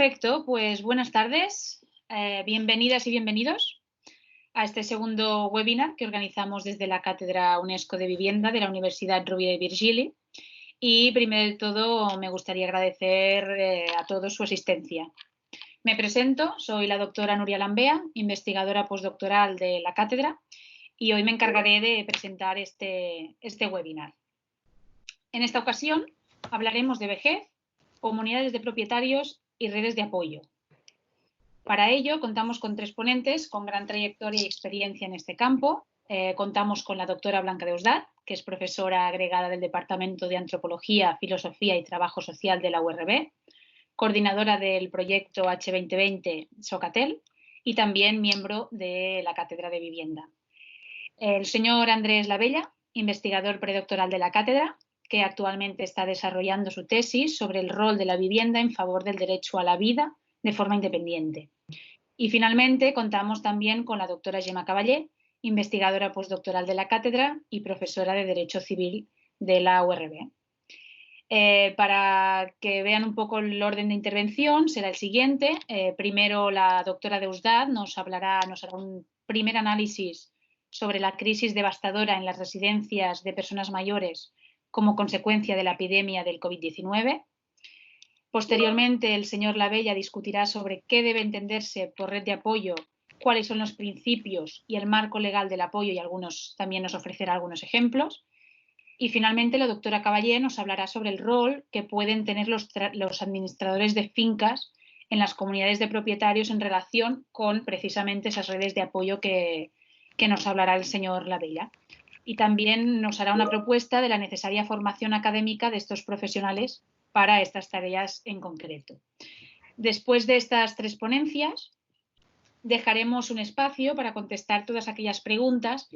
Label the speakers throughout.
Speaker 1: Perfecto, pues buenas tardes, bienvenidas y bienvenidos a este segundo webinar que organizamos desde la Cátedra UNESCO de Vivienda de la Universidad Rovira i Virgili. Y primero de todo me gustaría agradecer a todos su asistencia. Me presento, soy la doctora Núria Lambea, investigadora postdoctoral de la cátedra, y hoy me encargaré de presentar este webinar. En esta ocasión hablaremos de vejez, comunidades de propietarios y redes de apoyo. Para ello contamos con tres ponentes con gran trayectoria y experiencia en este campo. Contamos con la doctora Blanca Deusdat, que es profesora agregada del Departamento de Antropología, Filosofía y Trabajo Social de la URB, coordinadora del proyecto H2020 Socatel y también miembro de la Cátedra de Vivienda. El señor Andrés Labella, investigador predoctoral de la cátedra, que actualmente está desarrollando su tesis sobre el rol de la vivienda en favor del derecho a la vida de forma independiente. Y finalmente contamos también con la doctora Gemma Caballé, investigadora postdoctoral de la cátedra y profesora de Derecho Civil de la URB. Para que vean un poco el orden de intervención, será el siguiente. Primero la doctora Deusdat nos hará un primer análisis sobre la crisis devastadora en las residencias de personas mayores como consecuencia de la epidemia del COVID-19. Posteriormente, el señor Labella discutirá sobre qué debe entenderse por red de apoyo, cuáles son los principios y el marco legal del apoyo, y también nos ofrecerá algunos ejemplos. Y finalmente, la doctora Caballé nos hablará sobre el rol que pueden tener los administradores de fincas en las comunidades de propietarios en relación con precisamente esas redes de apoyo que nos hablará el señor Labella. Y también nos hará una propuesta de la necesaria formación académica de estos profesionales para estas tareas en concreto. Después de estas tres ponencias, dejaremos un espacio para contestar todas aquellas preguntas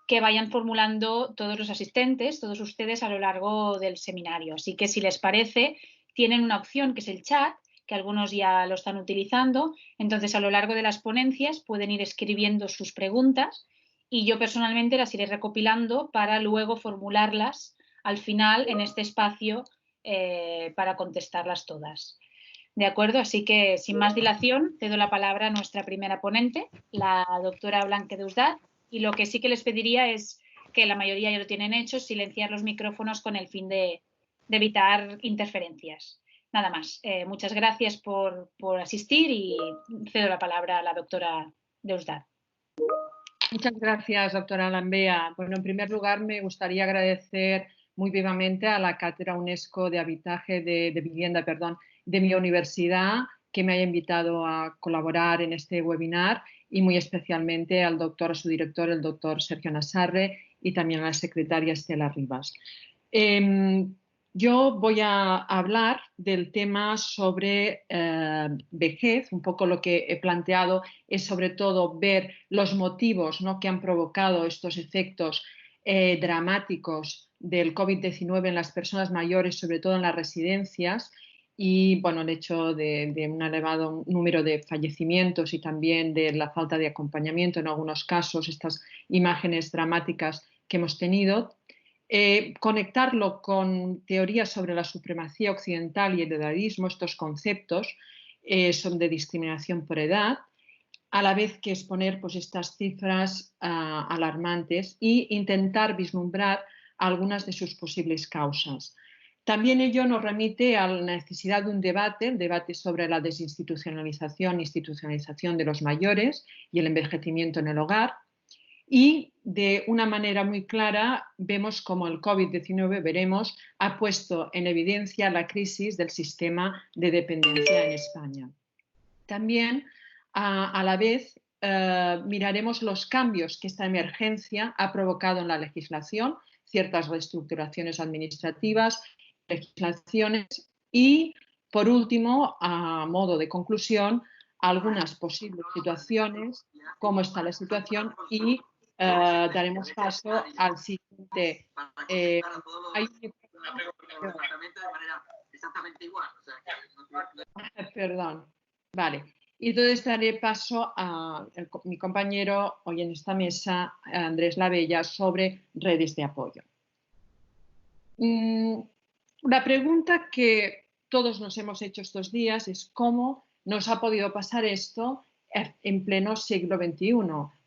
Speaker 1: que vayan formulando todos los asistentes, todos ustedes a lo largo del seminario. Así que, si les parece, tienen una opción que es el chat, que algunos ya lo están utilizando. Entonces, a lo largo de las ponencias pueden ir escribiendo sus preguntas y yo personalmente las iré recopilando para luego formularlas al final en este espacio para contestarlas todas. ¿De acuerdo? Así que, sin más dilación, cedo la palabra a nuestra primera ponente, la doctora Blanca Deusdat, y lo que sí que les pediría es, que la mayoría ya lo tienen hecho, silenciar los micrófonos con el fin de evitar interferencias. Nada más. Muchas gracias por asistir y cedo la palabra a la doctora Deusdat.
Speaker 2: Muchas gracias, doctora Lambea. Bueno, en primer lugar, me gustaría agradecer muy vivamente a la Cátedra UNESCO de Habitaje de Vivienda, de mi universidad, que me haya invitado a colaborar en este webinar, y muy especialmente a su director, el doctor Sergio Nassarre, y también a la secretaria Estela Rivas. Yo voy a hablar del tema sobre vejez. Un poco lo que he planteado es sobre todo ver los motivos, ¿no?, que han provocado estos efectos dramáticos del COVID-19 en las personas mayores, sobre todo en las residencias, y bueno, el hecho de un elevado número de fallecimientos y también de la falta de acompañamiento en algunos casos, estas imágenes dramáticas que hemos tenido. Conectarlo con teorías sobre la supremacía occidental y el edadismo. Estos conceptos son de discriminación por edad, a la vez que exponer pues, estas cifras alarmantes e intentar vislumbrar algunas de sus posibles causas. También ello nos remite a la necesidad de un debate, el debate sobre la desinstitucionalización e institucionalización de los mayores y el envejecimiento en el hogar. Y de una manera muy clara vemos cómo el COVID-19, ha puesto en evidencia la crisis del sistema de dependencia en España. También, a la vez, miraremos los cambios que esta emergencia ha provocado en la legislación, ciertas reestructuraciones administrativas, legislaciones y, por último, a modo de conclusión, algunas posibles situaciones, cómo está la situación, y daremos paso al siguiente. Hay una pregunta de manera exactamente igual. Perdón. Vale. Y entonces daré paso a mi compañero hoy en esta mesa, Andrés Labella, sobre redes de apoyo. La pregunta que todos nos hemos hecho estos días es cómo nos ha podido pasar esto en pleno siglo XXI,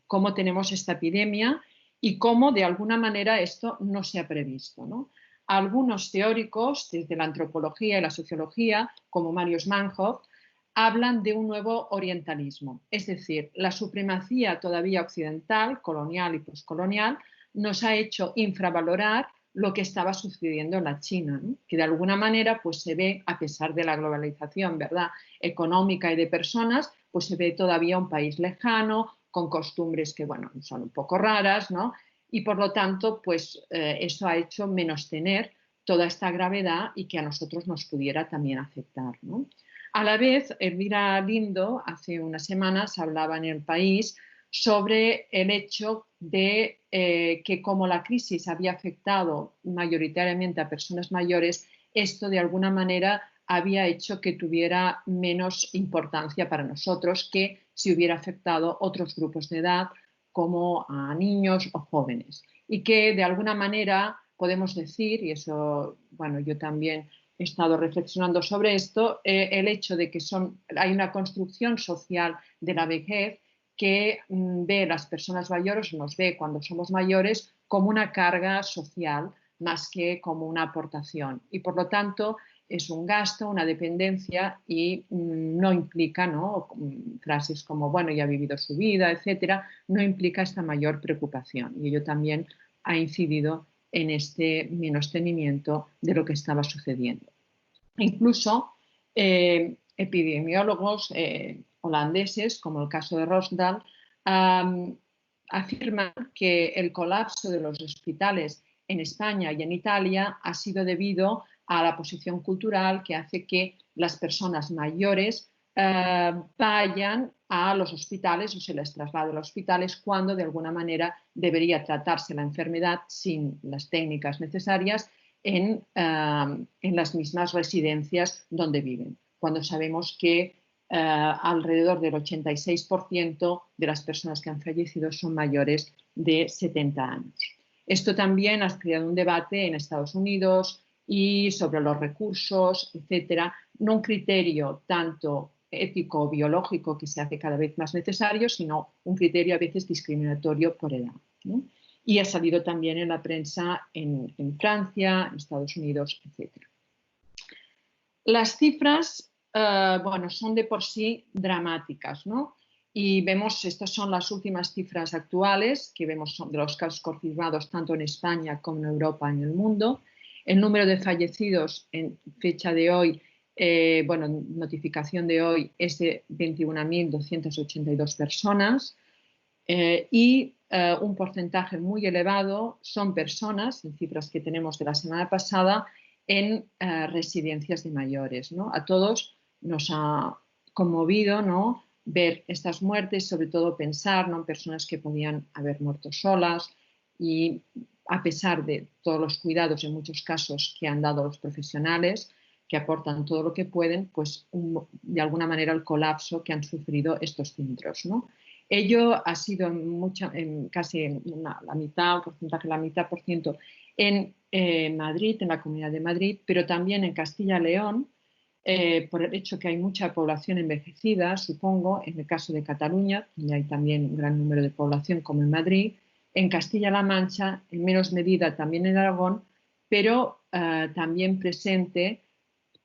Speaker 2: cómo tenemos esta epidemia y cómo de alguna manera esto no se ha previsto, ¿no? Algunos teóricos, desde la antropología y la sociología, como Marius Manhoff, hablan de un nuevo orientalismo, es decir, la supremacía todavía occidental, colonial y postcolonial, nos ha hecho infravalorar lo que estaba sucediendo en la China, ¿no? Que de alguna manera pues, se ve, a pesar de la globalización, ¿verdad?, económica y de personas, pues se ve todavía un país lejano, con costumbres que, bueno, son un poco raras, ¿no? Y por lo tanto, pues eso ha hecho menos tener toda esta gravedad y que a nosotros nos pudiera también afectar, ¿no? A la vez, Elvira Lindo, hace unas semanas, hablaba en El País sobre el hecho de que como la crisis había afectado mayoritariamente a personas mayores, esto de alguna manera había hecho que tuviera menos importancia para nosotros que si hubiera afectado otros grupos de edad como a niños o jóvenes. Y que de alguna manera podemos decir, y eso, bueno, yo también he estado reflexionando sobre esto, el hecho de que hay una construcción social de la vejez que ve a las personas mayores, nos ve cuando somos mayores, como una carga social más que como una aportación. Y por lo tanto es un gasto, una dependencia y no implica, ¿no?, frases como, bueno, ya ha vivido su vida, etcétera, no implica esta mayor preocupación. Y ello también ha incidido en este menostenimiento de lo que estaba sucediendo. Incluso epidemiólogos holandeses, como el caso de Rosdahl, afirman que el colapso de los hospitales en España y en Italia ha sido debido a la posición cultural que hace que las personas mayores vayan a los hospitales o se les traslade a los hospitales cuando de alguna manera debería tratarse la enfermedad sin las técnicas necesarias en las mismas residencias donde viven, cuando sabemos que alrededor del 86% de las personas que han fallecido son mayores de 70 años. Esto también ha creado un debate en Estados Unidos y sobre los recursos, etcétera, no un criterio tanto ético o biológico que se hace cada vez más necesario, sino un criterio a veces discriminatorio por edad, ¿no? Y ha salido también en la prensa en Francia, en Estados Unidos, etc. Las cifras, bueno, son de por sí dramáticas, ¿no? Y vemos, estas son las últimas cifras actuales que vemos de los casos confirmados tanto en España como en Europa y en el mundo. El número de fallecidos en fecha de hoy, bueno, notificación de hoy, es de 21.282 personas. Y un porcentaje muy elevado son personas, en cifras que tenemos de la semana pasada, en residencias de mayores, ¿no? A todos nos ha conmovido, ¿no?, ver estas muertes, sobre todo pensar, ¿no?, en personas que podían haber muerto solas y a pesar de todos los cuidados en muchos casos que han dado los profesionales, que aportan todo lo que pueden, pues de alguna manera el colapso que han sufrido estos centros, ¿no? Ello ha sido casi la mitad, un porcentaje de la mitad por ciento en Madrid, en la Comunidad de Madrid, pero también en Castilla y León, por el hecho que hay mucha población envejecida, supongo, en el caso de Cataluña, donde hay también un gran número de población como en Madrid, en Castilla-La Mancha, en menos medida también en Aragón, pero también presente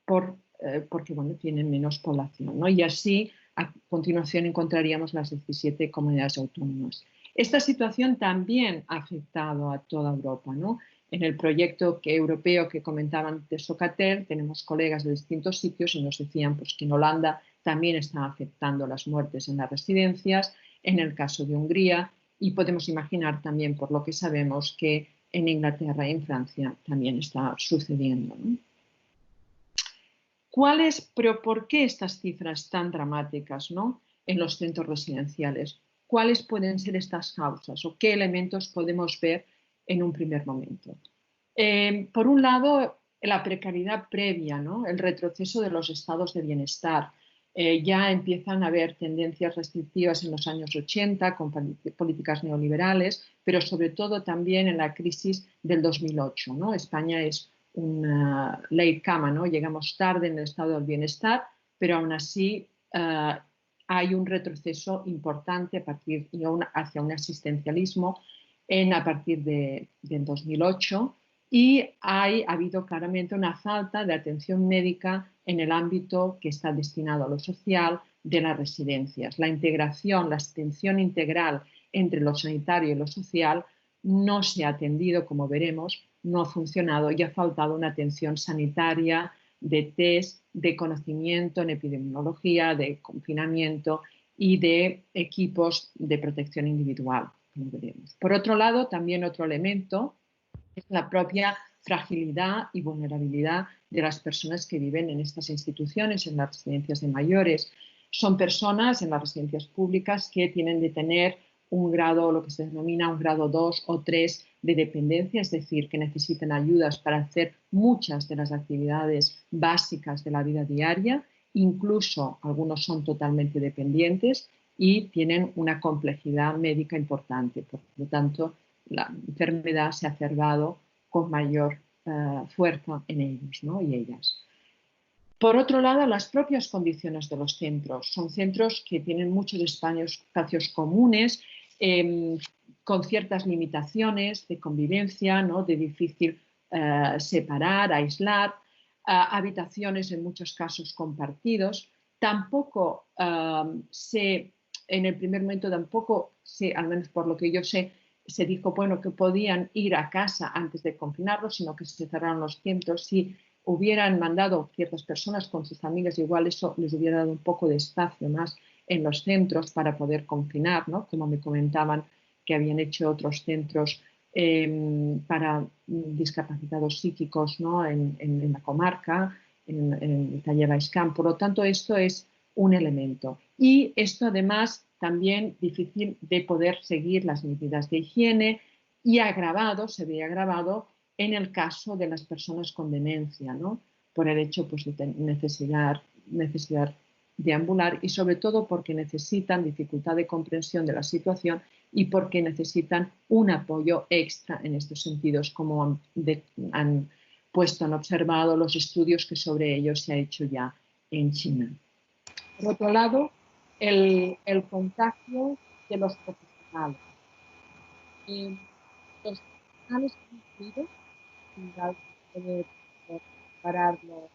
Speaker 2: porque bueno, tienen menos población, ¿no? Y así a continuación encontraríamos las 17 comunidades autónomas. Esta situación también ha afectado a toda Europa, ¿no? En el proyecto europeo que comentaban de Socatel tenemos colegas de distintos sitios y nos decían pues, que en Holanda también están afectando las muertes en las residencias, en el caso de Hungría, y podemos imaginar también, por lo que sabemos, que en Inglaterra y en Francia también está sucediendo, ¿no? Pero ¿por qué estas cifras tan dramáticas, ¿no?, en los centros residenciales? ¿Cuáles pueden ser estas causas o qué elementos podemos ver en un primer momento? Por un lado, la precariedad previa, ¿no?, el retroceso de los estados de bienestar. Ya empiezan a haber tendencias restrictivas en los años 80 con políticas neoliberales, pero sobre todo también en la crisis del 2008, ¿no? España es una late cama, ¿no? Llegamos tarde en el estado del bienestar, pero aún así hay un retroceso importante hacia un asistencialismo a partir del 2008 y ha habido claramente una falta de atención médica en el ámbito que está destinado a lo social de las residencias. La integración, la atención integral entre lo sanitario y lo social no se ha atendido, como veremos, no ha funcionado y ha faltado una atención sanitaria, de test, de conocimiento en epidemiología, de confinamiento y de equipos de protección individual, como veremos. Por otro lado, también otro elemento es la propia fragilidad y vulnerabilidad de las personas que viven en estas instituciones, en las residencias de mayores. Son personas en las residencias públicas que tienen de tener un grado, lo que se denomina un grado 2 o 3 de dependencia, es decir, que necesitan ayudas para hacer muchas de las actividades básicas de la vida diaria, incluso algunos son totalmente dependientes y tienen una complejidad médica importante. Por lo tanto, la enfermedad se ha acercado con mayor fuerza en ellos, ¿no? y ellas. Por otro lado, las propias condiciones de los centros. Son centros que tienen muchos espacios comunes, con ciertas limitaciones de convivencia, ¿no? de difícil separar, aislar, habitaciones en muchos casos compartidos. Tampoco en el primer momento tampoco sé, al menos por lo que yo sé, se dijo bueno, que podían ir a casa antes de confinarlos, sino que se cerraron los centros. Si hubieran mandado ciertas personas con sus familias, igual eso les hubiera dado un poco de espacio más en los centros para poder confinar, ¿no? Como me comentaban que habían hecho otros centros para discapacitados psíquicos, ¿no? en la comarca, en Taller Baixcamp. Por lo tanto, esto es un elemento. Y esto además también difícil de poder seguir las medidas de higiene y se ve agravado en el caso de las personas con demencia, ¿no? Por el hecho pues, de necesidad de ambular y sobre todo porque necesitan dificultad de comprensión de la situación y porque necesitan un apoyo extra en estos sentidos, como han observado los estudios que sobre ellos se ha hecho ya en China. Por otro lado, el contagio de los profesionales. Los profesionales incluidos, puede compararlo.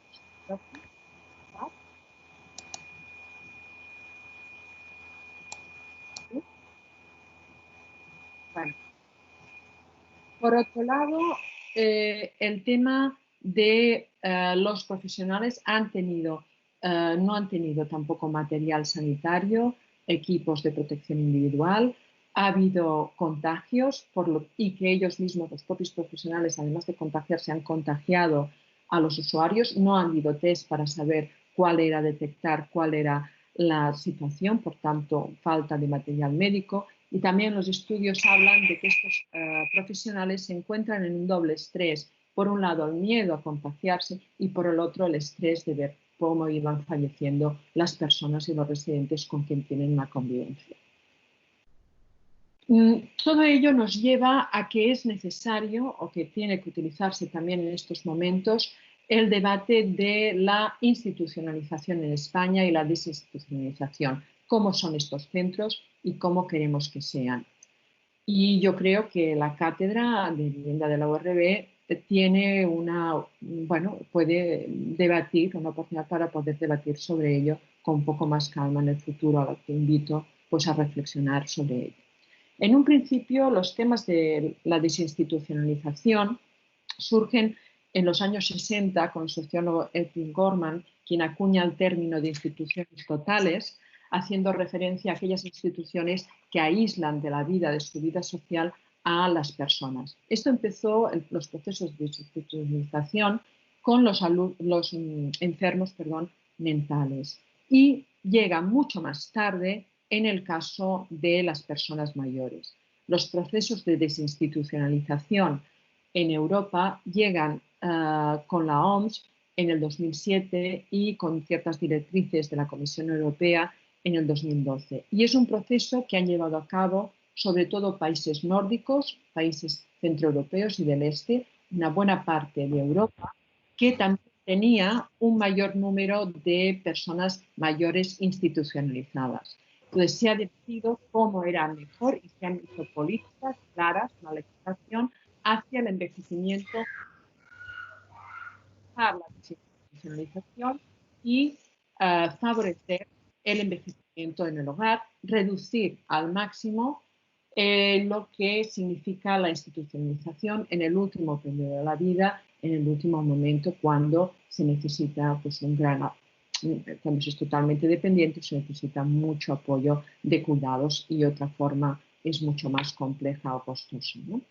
Speaker 2: Bueno. Por otro lado, el tema de los profesionales no han tenido tampoco material sanitario, equipos de protección individual, ha habido contagios y que ellos mismos, los propios profesionales, además de contagiarse, han contagiado a los usuarios. No han habido test para saber detectar cuál era la situación, por tanto, falta de material médico. Y también los estudios hablan de que estos profesionales se encuentran en un doble estrés. Por un lado, el miedo a contagiarse y por el otro, el estrés de ver cómo iban falleciendo las personas y los residentes con quien tienen una convivencia. Todo ello nos lleva a que es necesario o que tiene que utilizarse también en estos momentos el debate de la institucionalización en España y la desinstitucionalización. ¿Cómo son estos centros y cómo queremos que sean? Y yo creo que la cátedra de vivienda de la URB puede debatir, una oportunidad para poder debatir sobre ello con un poco más calma en el futuro, a lo que invito pues, a reflexionar sobre ello. En un principio, los temas de la desinstitucionalización surgen en los años 60 con el sociólogo Edwin Gorman, quien acuña el término de instituciones totales, haciendo referencia a aquellas instituciones que aíslan de la vida, de su vida social, a las personas. Esto empezó en los procesos de desinstitucionalización con los enfermos mentales y llega mucho más tarde en el caso de las personas mayores. Los procesos de desinstitucionalización en Europa llegan con la OMS en el 2007 y con ciertas directrices de la Comisión Europea en el 2012. Y es un proceso que han llevado a cabo sobre todo países nórdicos, países centroeuropeos y del este, una buena parte de Europa, que también tenía un mayor número de personas mayores institucionalizadas. Entonces se ha decidido cómo era mejor y se han hecho políticas claras, una legislación hacia el envejecimiento, la desinstitucionalización y favorecer el envejecimiento en el hogar, reducir al máximo lo que significa la institucionalización en el último periodo de la vida, en el último momento cuando se necesita pues, cuando se es totalmente dependiente, se necesita mucho apoyo de cuidados y otra forma es mucho más compleja o costosa, ¿no? De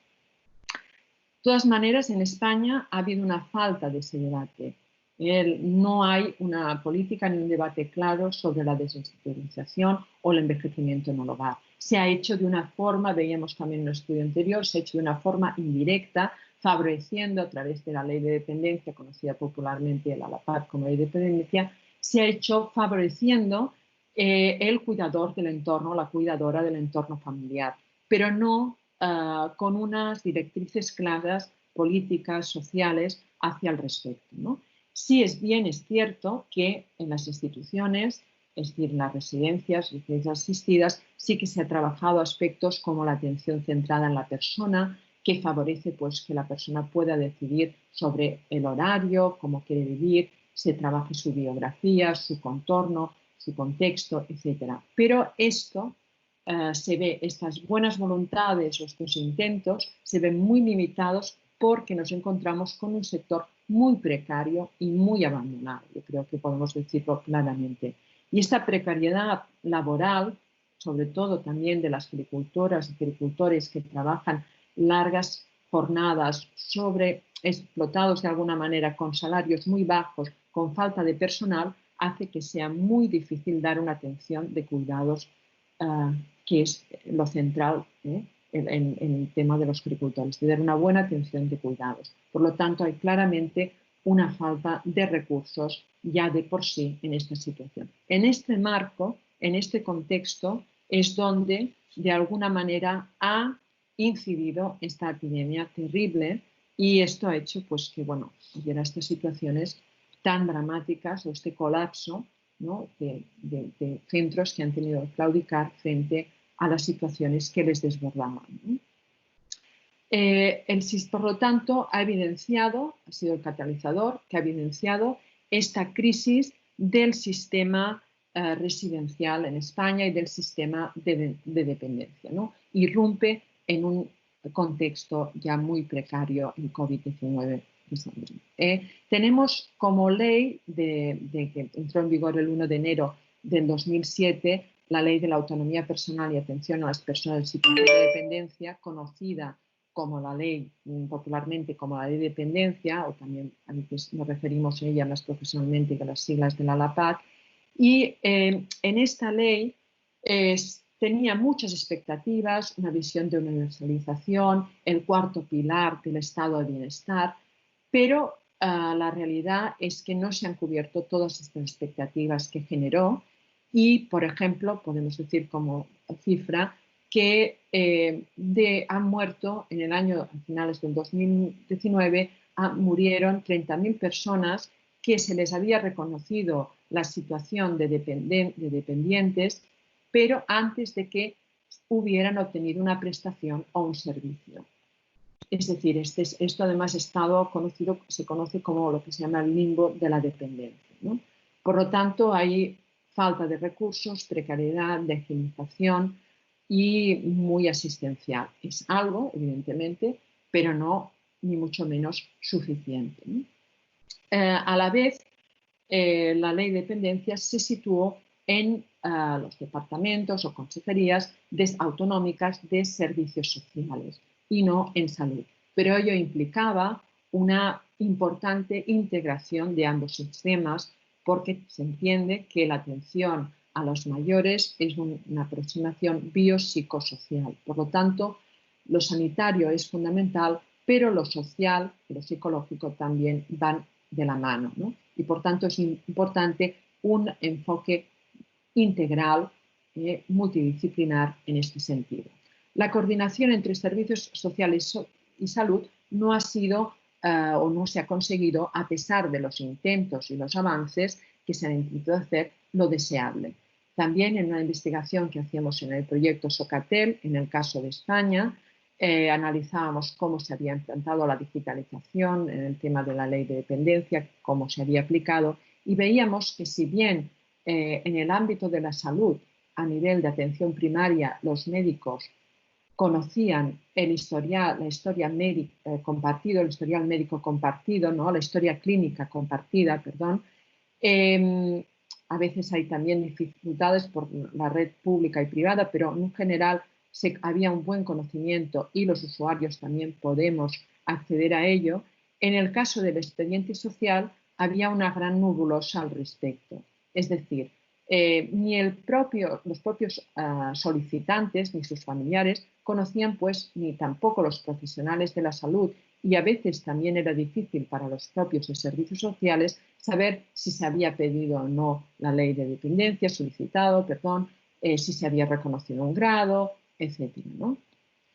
Speaker 2: todas maneras, en España ha habido una falta de ese debate. No hay una política ni un debate claro sobre la desinstitucionalización o el envejecimiento en el hogar. Se ha hecho de una forma, veíamos también en un estudio anterior, se ha hecho de una forma indirecta, favoreciendo a través de la ley de dependencia, conocida popularmente la LAPAD como ley de dependencia, se ha hecho favoreciendo el cuidador del entorno, la cuidadora del entorno familiar, pero no con unas directrices claras, políticas, sociales, hacia el respecto, ¿no? Sí es cierto que en las instituciones, es decir, en las residencias asistidas, sí que se ha trabajado aspectos como la atención centrada en la persona, que favorece pues, que la persona pueda decidir sobre el horario, cómo quiere vivir, se trabaje su biografía, su contorno, su contexto, etc. Pero esto se ve, estas buenas voluntades o estos intentos se ven muy limitados porque nos encontramos con un sector muy precario y muy abandonado. Yo creo que podemos decirlo claramente. Y esta precariedad laboral, sobre todo también de las agricultoras y agricultores que trabajan largas jornadas explotados de alguna manera con salarios muy bajos, con falta de personal, hace que sea muy difícil dar una atención de cuidados que es lo central en el tema de los agricultores, de dar una buena atención de cuidados. Por lo tanto, hay claramente una falta de recursos ya de por sí en esta situación. En este marco, en este contexto, es donde de alguna manera ha incidido esta epidemia terrible y esto ha hecho pues, que bueno, hubiera estas situaciones tan dramáticas o este colapso, ¿no? de centros que han tenido que claudicar frente a las situaciones que les desbordaban, ¿no? Por lo tanto, ha sido el catalizador que ha evidenciado esta crisis del sistema residencial en España y del sistema de dependencia, ¿no? Irrumpe en un contexto ya muy precario en COVID-19. Tenemos como ley que entró en vigor el 1 de enero del 2007 la ley de la autonomía personal y atención a las personas en situación de dependencia, conocida como la ley, popularmente como la ley de dependencia, o también a veces nos referimos a ella más profesionalmente que a las siglas de la LAPAD, y en esta ley tenía muchas expectativas, una visión de universalización, el cuarto pilar del estado de bienestar, pero la realidad es que no se han cubierto todas estas expectativas que generó y, por ejemplo, podemos decir como cifra que han muerto en el año, a finales del 2019, murieron 30.000 personas que se les había reconocido la situación de dependientes, pero antes de que hubieran obtenido una prestación o un servicio. Es decir, esto además se conoce como lo que se llama el limbo de la dependencia, ¿no? Por lo tanto, hay falta de recursos, precariedad, legitimización y muy asistencial. Es algo, evidentemente, pero no ni mucho menos suficiente, ¿no? A la vez, la ley de dependencia se situó en los departamentos o consejerías autonómicas de servicios sociales y no en salud. Pero ello implicaba una importante integración de ambos sistemas porque se entiende que la atención a los mayores es una aproximación biopsicosocial. Por lo tanto, lo sanitario es fundamental, pero lo social y lo psicológico también van de la mano, ¿no? Y por tanto es importante un enfoque integral, multidisciplinar en este sentido. La coordinación entre servicios sociales y salud no ha sido o no se ha conseguido, a pesar de los intentos y los avances que se han intentado hacer, lo deseable. También en una investigación que hacíamos en el proyecto Socatel, en el caso de España, analizábamos cómo se había implantado la digitalización en el tema de la ley de dependencia, cómo se había aplicado, y veíamos que si bien en el ámbito de la salud, a nivel de atención primaria, los médicos conocían el historial, la historia médica compartido, el historial médico compartido, ¿no? La historia clínica compartida, perdón. A veces hay también dificultades por la red pública y privada, pero en general había un buen conocimiento y los usuarios también podemos acceder a ello. En el caso del expediente social había una gran nebulosa al respecto. Es decir, ni los propios solicitantes ni sus familiares conocían, pues, ni tampoco los profesionales de la salud, y a veces también era difícil para los propios de servicios sociales saber si se había pedido o no la ley de dependencia, solicitado, perdón, si se había reconocido un grado, etcétera, ¿no?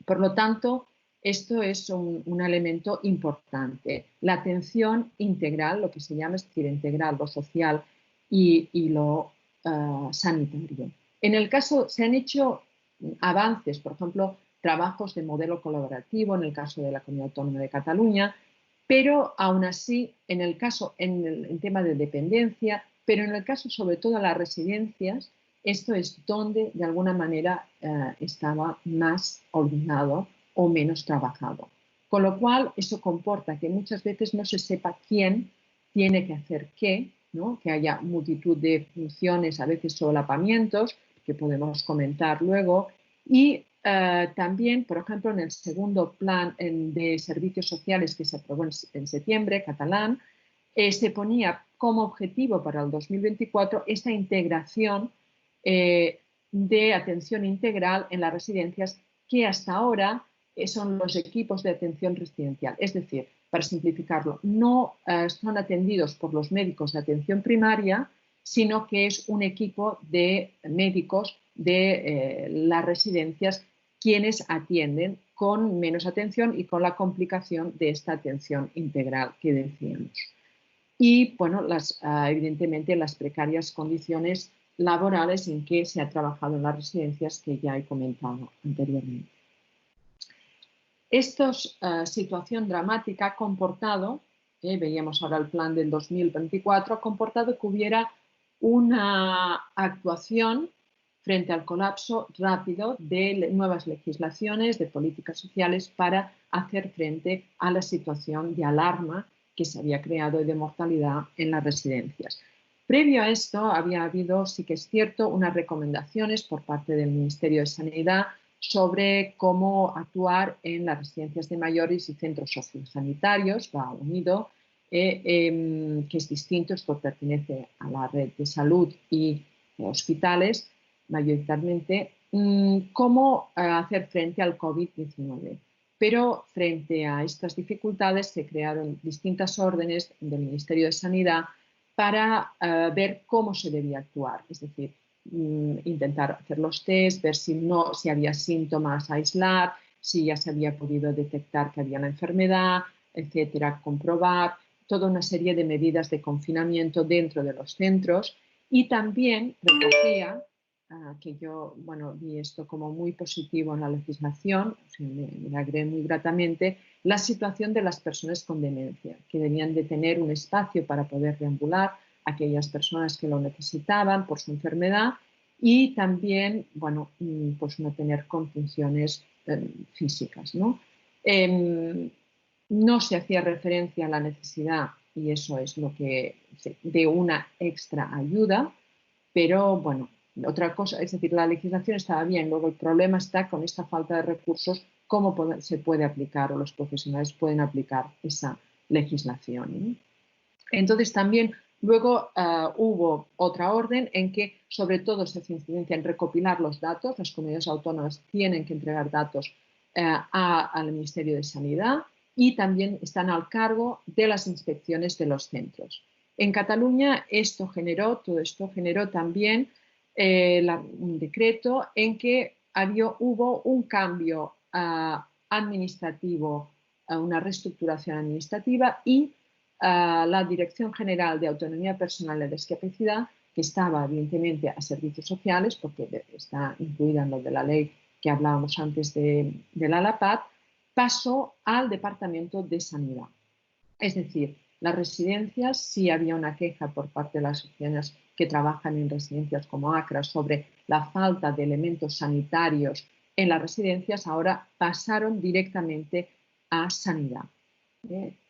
Speaker 2: Por lo tanto, esto es un elemento importante. La atención integral, lo que se llama, es decir, integral, lo social y lo sanitario. En el caso, se han hecho avances, por ejemplo, trabajos de modelo colaborativo en el caso de la Comunidad Autónoma de Cataluña, pero aún así, en el caso, en el tema de dependencia, pero en el caso sobre todo de las residencias, esto es donde de alguna manera estaba más olvidado o menos trabajado. Con lo cual, eso comporta que muchas veces no se sepa quién tiene que hacer qué, ¿no? Que haya multitud de funciones, a veces solapamientos, que podemos comentar luego, y también, por ejemplo, en el segundo plan de servicios sociales que se aprobó en septiembre, catalán, se ponía como objetivo para el 2024 esta integración de atención integral en las residencias, que hasta ahora son los equipos de atención residencial. Es decir, para simplificarlo, no son atendidos por los médicos de atención primaria, sino que es un equipo de médicos de las residencias quienes atienden con menos atención y con la complicación de esta atención integral que decíamos. Y, bueno, evidentemente las precarias condiciones laborales en que se ha trabajado en las residencias, que ya he comentado anteriormente. Esta situación dramática ha comportado, veíamos ahora el plan del 2024, ha comportado que hubiera una actuación frente al colapso rápido de nuevas legislaciones, de políticas sociales para hacer frente a la situación de alarma que se había creado y de mortalidad en las residencias. Previo a esto había habido, sí que es cierto, unas recomendaciones por parte del Ministerio de Sanidad sobre cómo actuar en las residencias de mayores y centros sociosanitarios, va unido, que es distinto, esto pertenece a la red de salud y hospitales, mayoritariamente, cómo hacer frente al COVID-19. Pero frente a estas dificultades se crearon distintas órdenes del Ministerio de Sanidad para ver cómo se debía actuar, es decir, intentar hacer los test, ver si había síntomas, aislar, si ya se había podido detectar que había la enfermedad, etcétera, comprobar toda una serie de medidas de confinamiento dentro de los centros, y también recogía, que yo, bueno, vi esto como muy positivo en la legislación, o sea, me agregué muy gratamente, la situación de las personas con demencia, que debían de tener un espacio para poder deambular aquellas personas que lo necesitaban por su enfermedad, y también, bueno, pues no tener confusiones físicas, ¿no? No se hacía referencia a la necesidad, y eso es lo que, de una extra ayuda, pero bueno, otra cosa, es decir, la legislación estaba bien, luego el problema está con esta falta de recursos, cómo se puede aplicar o los profesionales pueden aplicar esa legislación, ¿no? Entonces también luego hubo otra orden en que sobre todo se hace incidencia en recopilar los datos, las comunidades autónomas tienen que entregar datos al Ministerio de Sanidad, y también están al cargo de las inspecciones de los centros. En Cataluña todo esto generó también un decreto en que hubo un cambio administrativo una reestructuración administrativa y la Dirección General de Autonomía Personal y Discapacidad, que estaba evidentemente a servicios sociales, porque está incluida en lo de la ley que hablábamos antes de la LAPAD, pasó al Departamento de Sanidad. Es decir, las residencias, sí había una queja por parte de las asociaciones que trabajan en residencias como ACRA sobre la falta de elementos sanitarios en las residencias, ahora pasaron directamente a sanidad.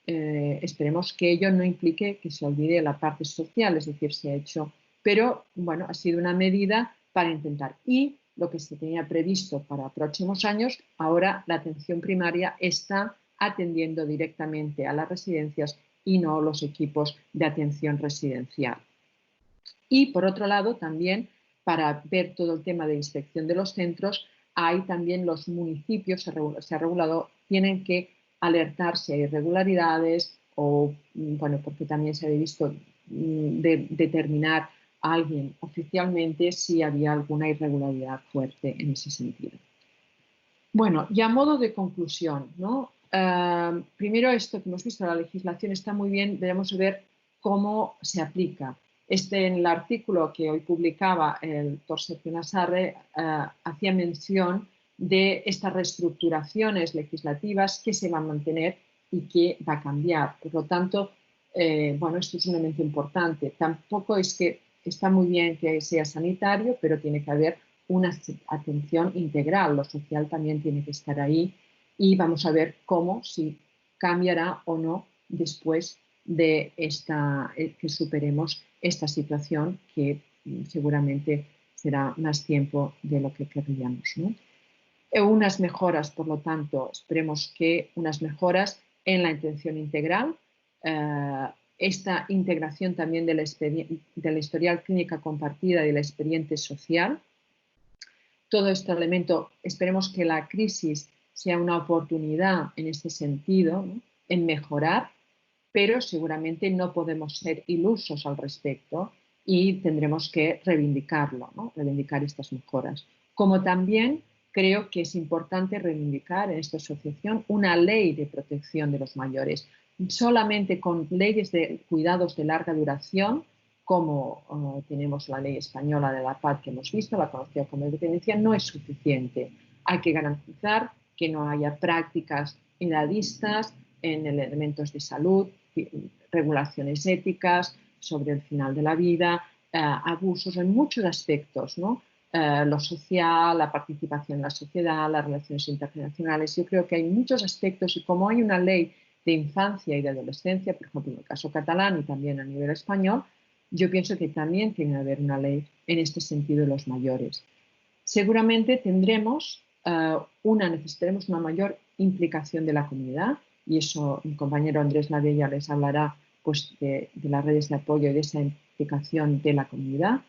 Speaker 2: Esperemos que ello no implique que se olvide la parte social, es decir, se ha hecho, pero bueno, ha sido una medida para intentar. Y lo que se tenía previsto para próximos años, ahora la atención primaria está atendiendo directamente a las residencias y no los equipos de atención residencial. Y por otro lado, también para ver todo el tema de inspección de los centros, hay también los municipios, se ha regulado, tienen que alertar si hay irregularidades o, bueno, porque también se había visto determinar a alguien oficialmente si había alguna irregularidad fuerte en ese sentido. Bueno, y a modo de conclusión, ¿no? Primero esto que hemos visto, la legislación está muy bien, debemos ver cómo se aplica. En el artículo que hoy publicaba el doctor Sergio Nassarre hacía mención de estas reestructuraciones legislativas que se van a mantener y que va a cambiar. Por lo tanto, bueno, esto es un elemento importante. Tampoco es que está muy bien que sea sanitario, pero tiene que haber una atención integral. Lo social también tiene que estar ahí y vamos a ver cómo, si cambiará o no después de que superemos esta situación que seguramente será más tiempo de lo que querríamos, ¿no? Unas mejoras, por lo tanto, esperemos que unas mejoras en la atención integral, esta integración también de la historial clínica compartida y del expediente social. Todo este elemento, esperemos que la crisis sea una oportunidad en este sentido, ¿no? En mejorar, pero seguramente no podemos ser ilusos al respecto y tendremos que reivindicarlo, ¿no? Reivindicar estas mejoras. Como también creo que es importante reivindicar en esta asociación una ley de protección de los mayores. Solamente con leyes de cuidados de larga duración, como tenemos la ley española de la paz que hemos visto, la conocida como dependencia, no es suficiente. Hay que garantizar que no haya prácticas edadistas en elementos de salud, regulaciones éticas sobre el final de la vida, abusos en muchos aspectos, ¿no? Lo social, la participación en la sociedad, las relaciones internacionales. Yo creo que hay muchos aspectos y como hay una ley de infancia y de adolescencia, por ejemplo en el caso catalán y también a nivel español, yo pienso que también tiene que haber una ley en este sentido de los mayores. Seguramente necesitaremos una mayor implicación de la comunidad y eso mi compañero Andrés Lavella les hablará pues, de las redes de apoyo y de esa implicación de la comunidad,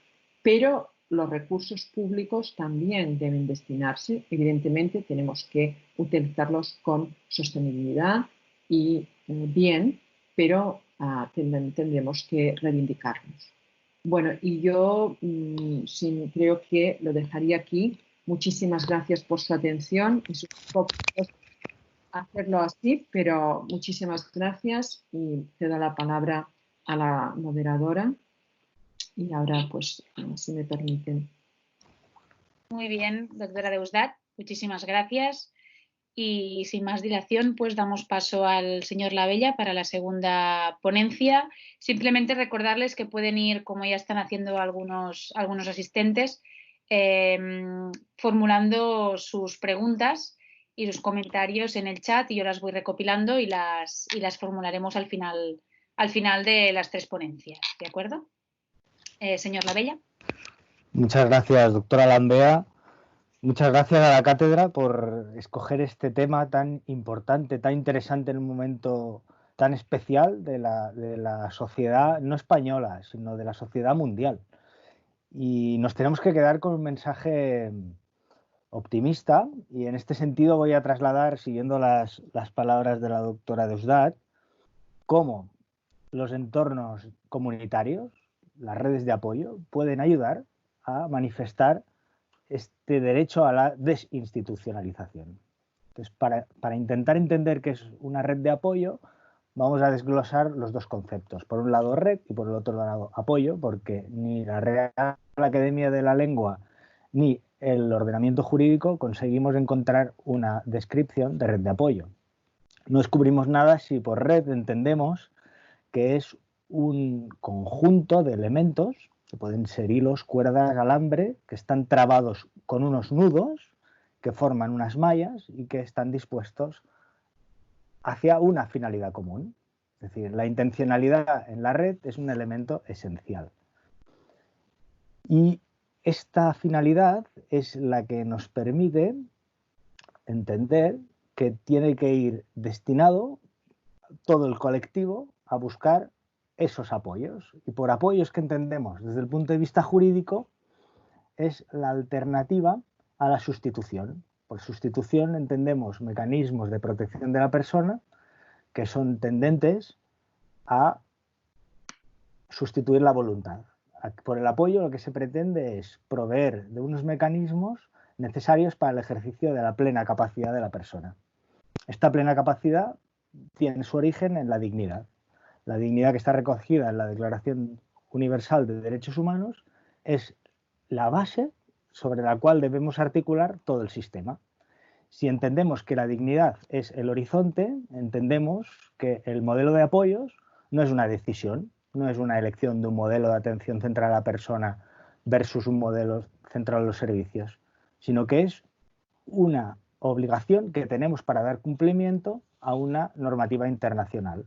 Speaker 2: pero los recursos públicos también deben destinarse. Evidentemente tenemos que utilizarlos con sostenibilidad y bien, pero tendremos que reivindicarlos. Bueno, y yo creo que lo dejaría aquí. Muchísimas gracias por su atención. Es un poco hacerlo así, pero muchísimas gracias y cedo la palabra a la moderadora. Y ahora, pues, si me permiten.
Speaker 1: Muy bien, doctora Deusdat, muchísimas gracias. Y sin más dilación, pues damos paso al señor Lavella para la segunda ponencia. Simplemente recordarles que pueden ir, como ya están haciendo algunos asistentes, formulando sus preguntas y sus comentarios en el chat y yo las voy recopilando y las formularemos al final de las tres ponencias. ¿De acuerdo? Señor Lavella.
Speaker 3: Muchas gracias, doctora Lambea. Muchas gracias a la cátedra por escoger este tema tan importante, tan interesante en un momento tan especial de la sociedad, no española, sino de la sociedad mundial. Y nos tenemos que quedar con un mensaje optimista y en este sentido voy a trasladar, siguiendo las palabras de la doctora Deusdat, cómo los entornos comunitarios, las redes de apoyo, pueden ayudar a manifestar este derecho a la desinstitucionalización. Entonces, para intentar entender qué es una red de apoyo, vamos a desglosar los dos conceptos. Por un lado red y por el otro lado apoyo, porque ni la Real Academia de la Lengua ni el ordenamiento jurídico conseguimos encontrar una descripción de red de apoyo. No descubrimos nada si por red entendemos que es un conjunto de elementos, que pueden ser hilos, cuerdas, alambre, que están trabados con unos nudos que forman unas mallas y que están dispuestos hacia una finalidad común. Es decir, la intencionalidad en la red es un elemento esencial. Y esta finalidad es la que nos permite entender que tiene que ir destinado todo el colectivo a buscar esos apoyos. Y por apoyos que entendemos desde el punto de vista jurídico es la alternativa a la sustitución. Por sustitución entendemos mecanismos de protección de la persona que son tendentes a sustituir la voluntad. Por el apoyo lo que se pretende es proveer de unos mecanismos necesarios para el ejercicio de la plena capacidad de la persona. Esta plena capacidad tiene su origen en la dignidad. La dignidad que está recogida en la Declaración Universal de Derechos Humanos es la base sobre la cual debemos articular todo el sistema. Si entendemos que la dignidad es el horizonte, entendemos que el modelo de apoyos no es una decisión, no es una elección de un modelo de atención centrada a la persona versus un modelo centrado en los servicios, sino que es una obligación que tenemos para dar cumplimiento a una normativa internacional.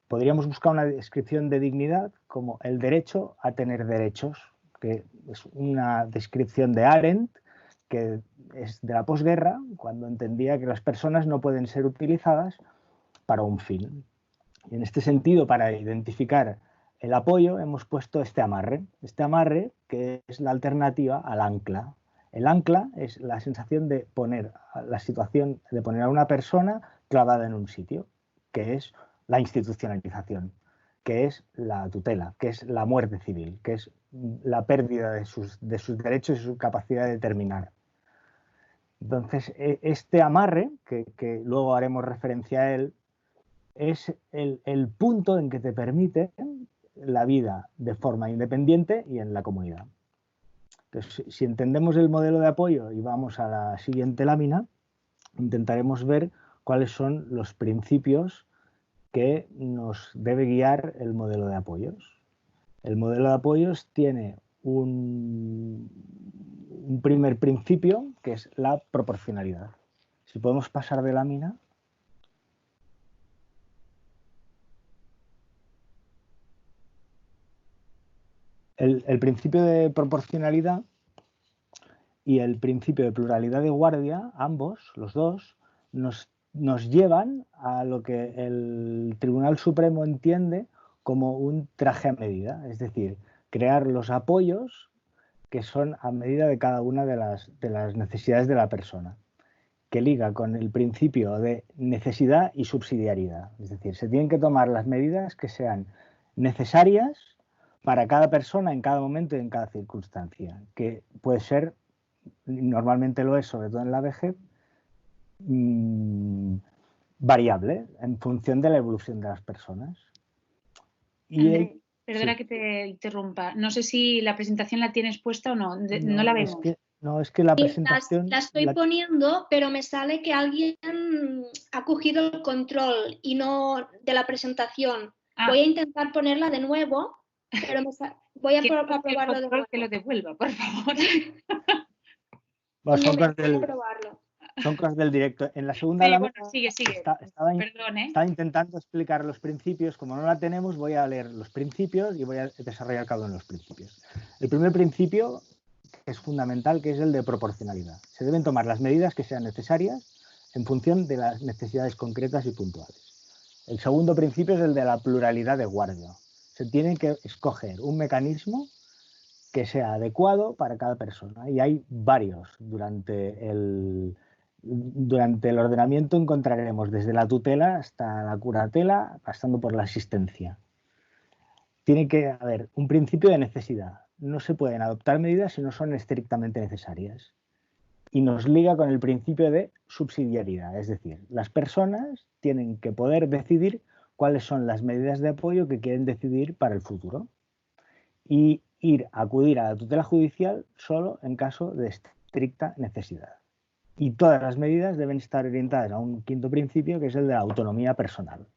Speaker 3: Podríamos buscar una descripción de dignidad como el derecho a tener derechos, que es una descripción de Arendt, que es de la posguerra, cuando entendía que las personas no pueden ser utilizadas para un fin. Y en este sentido, para identificar el apoyo, hemos puesto este amarre que es la alternativa al ancla. El ancla es la sensación de poner a una persona clavada en un sitio, que es la institucionalización, que es la tutela, que es la muerte civil, que es la pérdida de sus derechos y su capacidad de determinar. Entonces, este amarre, que luego haremos referencia a él, es el punto en que te permite la vida de forma independiente y en la comunidad. Entonces, si entendemos el modelo de apoyo y vamos a la siguiente lámina, intentaremos ver cuáles son los principios que nos debe guiar el modelo de apoyos. El modelo de apoyos tiene un primer principio, que es la proporcionalidad. Si podemos pasar de lámina. El principio de proporcionalidad y el principio de pluralidad de guardia, ambos, los dos, nos llevan a lo que el Tribunal Supremo entiende como un traje a medida, es decir, crear los apoyos que son a medida de cada una de las necesidades de la persona, que liga con el principio de necesidad y subsidiariedad. Es decir, se tienen que tomar las medidas que sean necesarias para cada persona en cada momento y en cada circunstancia, que puede ser, normalmente lo es, sobre todo en la vejez, variable en función de la evolución de las personas.
Speaker 1: Andrés, perdona que te interrumpa. No sé si la presentación la tienes puesta o no. No la vemos.
Speaker 3: Es que la presentación...
Speaker 4: La estoy poniendo, pero me sale que alguien ha cogido el control y no de la presentación. Voy a intentar ponerla de nuevo, pero voy a probarlo de nuevo.
Speaker 1: Que lo devuelva, por favor.
Speaker 3: Son cosas del directo. En la segunda lámina
Speaker 1: sigue.
Speaker 3: Estaba intentando explicar los principios. Como no la tenemos, voy a leer los principios y voy a desarrollar cada uno de los principios. El primer principio es fundamental, que es el de proporcionalidad. Se deben tomar las medidas que sean necesarias en función de las necesidades concretas y puntuales. El segundo principio es el de la pluralidad de guardia. Se tiene que escoger un mecanismo que sea adecuado para cada persona. Y hay varios. Durante el ordenamiento encontraremos desde la tutela hasta la curatela, pasando por la asistencia. Tiene que haber un principio de necesidad. No se pueden adoptar medidas si no son estrictamente necesarias. y nos liga con el principio de subsidiariedad, es decir, las personas tienen que poder decidir cuáles son las medidas de apoyo que quieren decidir para el futuro y acudir a la tutela judicial solo en caso de estricta necesidad. Y todas las medidas deben estar orientadas a un quinto principio, que es el de la autonomía personal,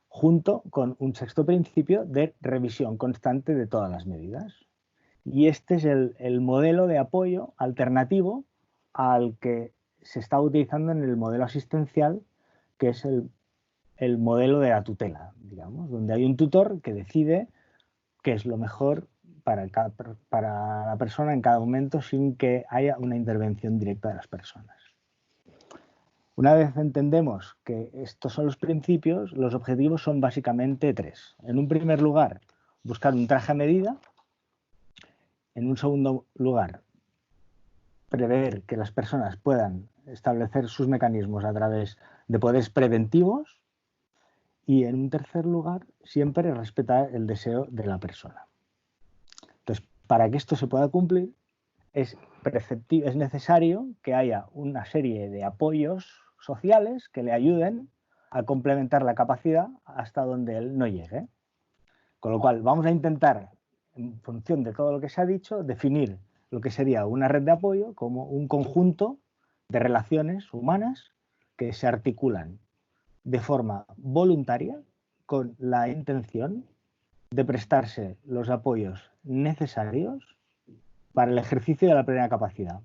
Speaker 3: junto con un sexto principio de revisión constante de todas las medidas. Y este es el modelo de apoyo alternativo al que se está utilizando en el modelo asistencial, que es el modelo de la tutela, digamos, donde hay un tutor que decide qué es lo mejor para la persona en cada momento sin que haya una intervención directa de las personas. Una vez entendemos que estos son los principios, los objetivos son básicamente tres. En un primer lugar, buscar un traje a medida. En un segundo lugar, prever que las personas puedan establecer sus mecanismos a través de poderes preventivos. Y en un tercer lugar, siempre respetar el deseo de la persona. Entonces, para que esto se pueda cumplir, es necesario que haya una serie de apoyos sociales que le ayuden a complementar la capacidad hasta donde él no llegue. Con lo cual, vamos a intentar, en función de todo lo que se ha dicho, definir lo que sería una red de apoyo como un conjunto de relaciones humanas que se articulan de forma voluntaria con la intención de prestarse los apoyos necesarios para el ejercicio de la plena capacidad,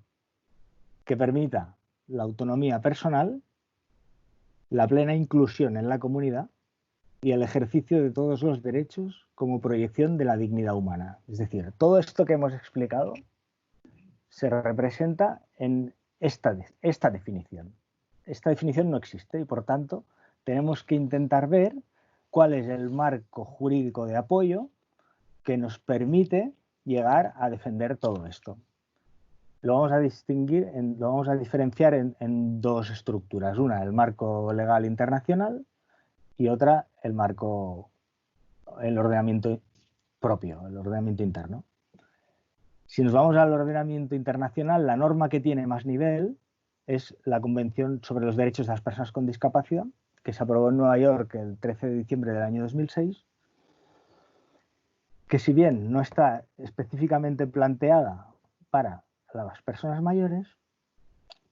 Speaker 3: que permita la autonomía personal, la plena inclusión en la comunidad y el ejercicio de todos los derechos como proyección de la dignidad humana. Es decir, todo esto que hemos explicado se representa en esta definición. Esta definición no existe y, por tanto, tenemos que intentar ver cuál es el marco jurídico de apoyo que nos permite llegar a defender todo esto. Lo vamos a diferenciar en dos estructuras. Una, el marco legal internacional, y otra, el ordenamiento propio, el ordenamiento interno. Si nos vamos al ordenamiento internacional, la norma que tiene más nivel es la Convención sobre los Derechos de las Personas con Discapacidad, que se aprobó en Nueva York el 13 de diciembre del año 2006, que si bien no está específicamente planteada para las personas mayores,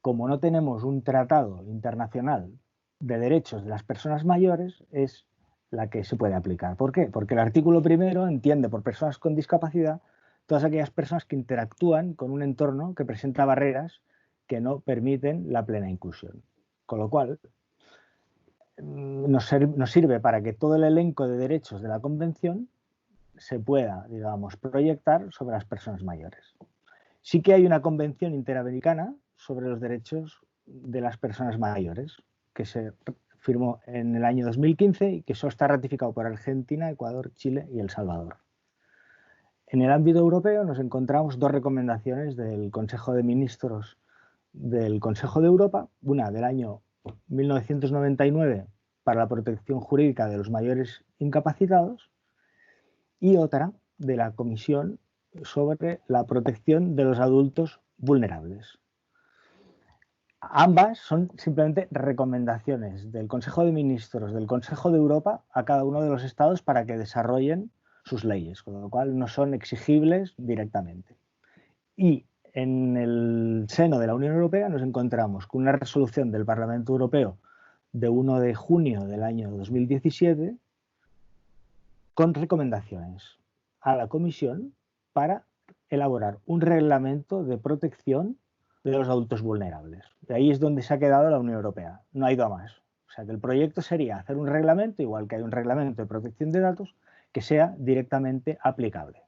Speaker 3: como no tenemos un tratado internacional de derechos de las personas mayores, es la que se puede aplicar. ¿Por qué? Porque el artículo primero entiende por personas con discapacidad todas aquellas personas que interactúan con un entorno que presenta barreras que no permiten la plena inclusión. Con lo cual, nos sirve para que todo el elenco de derechos de la Convención se pueda, digamos, proyectar sobre las personas mayores. Sí que hay una Convención Interamericana sobre los derechos de las personas mayores, que se firmó en el año 2015 y que solo está ratificado por Argentina, Ecuador, Chile y El Salvador. En el ámbito europeo nos encontramos dos recomendaciones del Consejo de Ministros del Consejo de Europa, una del año 1999 para la protección jurídica de los mayores incapacitados y otra de la Comisión sobre la protección de los adultos vulnerables. Ambas son simplemente recomendaciones del Consejo de Ministros del Consejo de Europa a cada uno de los estados para que desarrollen sus leyes, con lo cual no son exigibles directamente. Y en el seno de la Unión Europea nos encontramos con una resolución del Parlamento Europeo de 1 de junio del año 2017 con recomendaciones a la Comisión para elaborar un reglamento de protección de los adultos vulnerables. De ahí es donde se ha quedado la Unión Europea, no ha ido a más. O sea que el proyecto sería hacer un reglamento, igual que hay un reglamento de protección de datos, que sea directamente aplicable.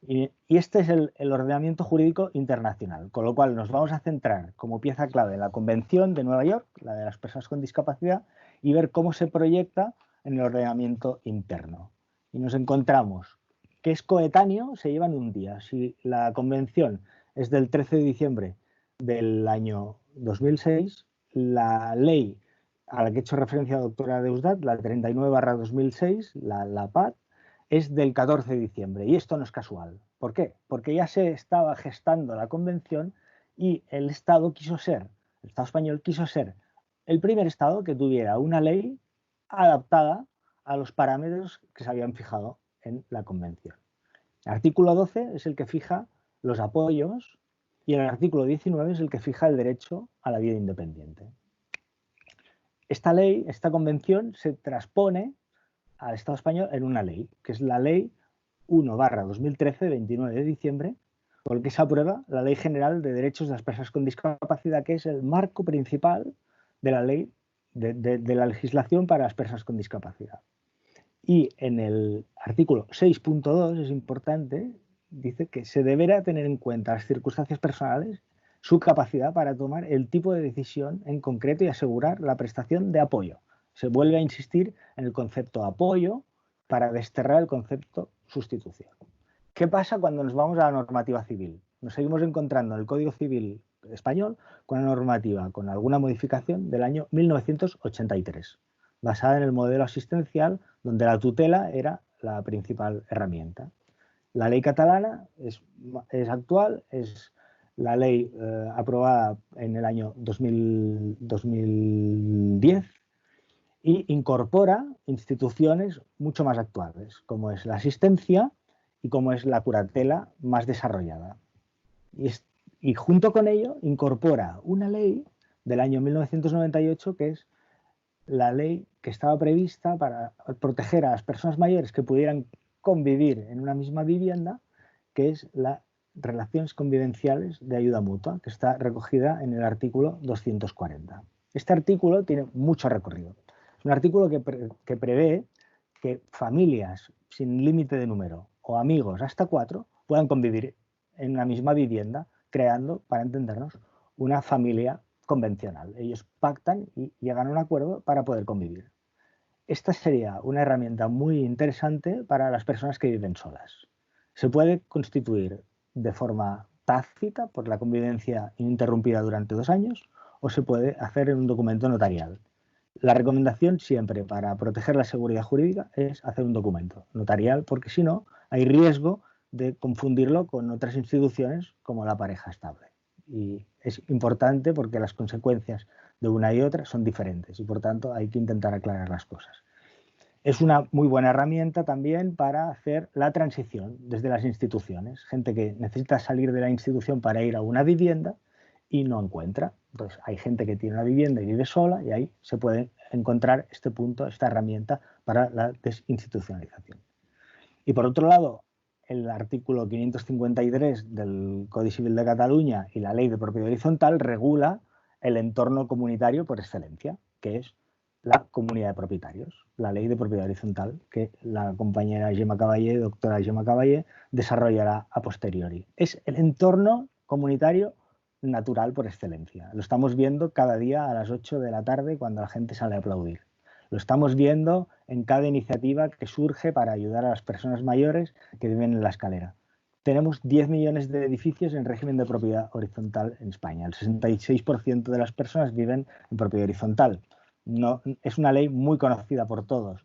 Speaker 3: Y este es el ordenamiento jurídico internacional, con lo cual nos vamos a centrar como pieza clave en la Convención de Nueva York, la de las personas con discapacidad, y ver cómo se proyecta en el ordenamiento interno. Y nos encontramos que es coetáneo, se llevan un día. Si la Convención es del 13 de diciembre del año 2006, la ley a la que he hecho referencia la doctora Deusdat, la 39/2006, la PAD, es del 14 de diciembre. Y esto no es casual. ¿Por qué? Porque ya se estaba gestando la Convención Y el Estado español quiso ser el primer Estado que tuviera una ley adaptada a los parámetros que se habían fijado en la Convención. El artículo 12 es el que fija los apoyos y el artículo 19 es el que fija el derecho a la vida independiente. Esta ley, esta convención, se transpone al Estado español en una ley, que es la Ley 1/2013, de 29 de diciembre, por el que se aprueba la Ley General de Derechos de las Personas con Discapacidad, que es el marco principal de la ley de la legislación para las personas con discapacidad. Y en el artículo 6.2, es importante, dice que se deberá tener en cuenta las circunstancias personales, su capacidad para tomar el tipo de decisión en concreto y asegurar la prestación de apoyo. Se vuelve a insistir en el concepto apoyo para desterrar el concepto sustitución. ¿Qué pasa cuando nos vamos a la normativa civil? Nos seguimos encontrando en el Código Civil español con una normativa, con alguna modificación del año 1983, basada en el modelo asistencial, donde la tutela era la principal herramienta. La ley catalana es actual, es la ley aprobada en el año 2010 y incorpora instituciones mucho más actuales, como es la asistencia y como es la curatela más desarrollada. Y junto con ello incorpora una ley del año 1998 que es la ley que estaba prevista para proteger a las personas mayores que pudieran convivir en una misma vivienda, que es las relaciones convivenciales de ayuda mutua, que está recogida en el artículo 240. Este artículo tiene mucho recorrido. Es un artículo que prevé que familias sin límite de número o amigos hasta 4 puedan convivir en una misma vivienda, creando, para entendernos, una familia convencional. Ellos pactan y llegan a un acuerdo para poder convivir. Esta sería una herramienta muy interesante para las personas que viven solas. Se puede constituir de forma tácita por la convivencia ininterrumpida durante 2 años o se puede hacer en un documento notarial. La recomendación siempre para proteger la seguridad jurídica es hacer un documento notarial porque si no hay riesgo de confundirlo con otras instituciones como la pareja estable. Y es importante porque las consecuencias de una y otra son diferentes y por tanto hay que intentar aclarar las cosas. Es una muy buena herramienta también para hacer la transición desde las instituciones. Gente que necesita salir de la institución para ir a una vivienda y no encuentra. Entonces hay gente que tiene una vivienda y vive sola y ahí se puede encontrar este punto, esta herramienta para la desinstitucionalización. Y por otro lado, el artículo 553 del Código Civil de Cataluña y la Ley de Propiedad Horizontal regula el entorno comunitario por excelencia, que es la comunidad de propietarios, la Ley de Propiedad Horizontal, que la compañera Gemma Caballé, doctora Gemma Caballé, desarrollará a posteriori. Es el entorno comunitario natural por excelencia. Lo estamos viendo cada día a las 8 de la tarde cuando la gente sale a aplaudir. Lo estamos viendo en cada iniciativa que surge para ayudar a las personas mayores que viven en la escalera. Tenemos 10 millones de edificios en régimen de propiedad horizontal en España. El 66% de las personas viven en propiedad horizontal. No, es una ley muy conocida por todos.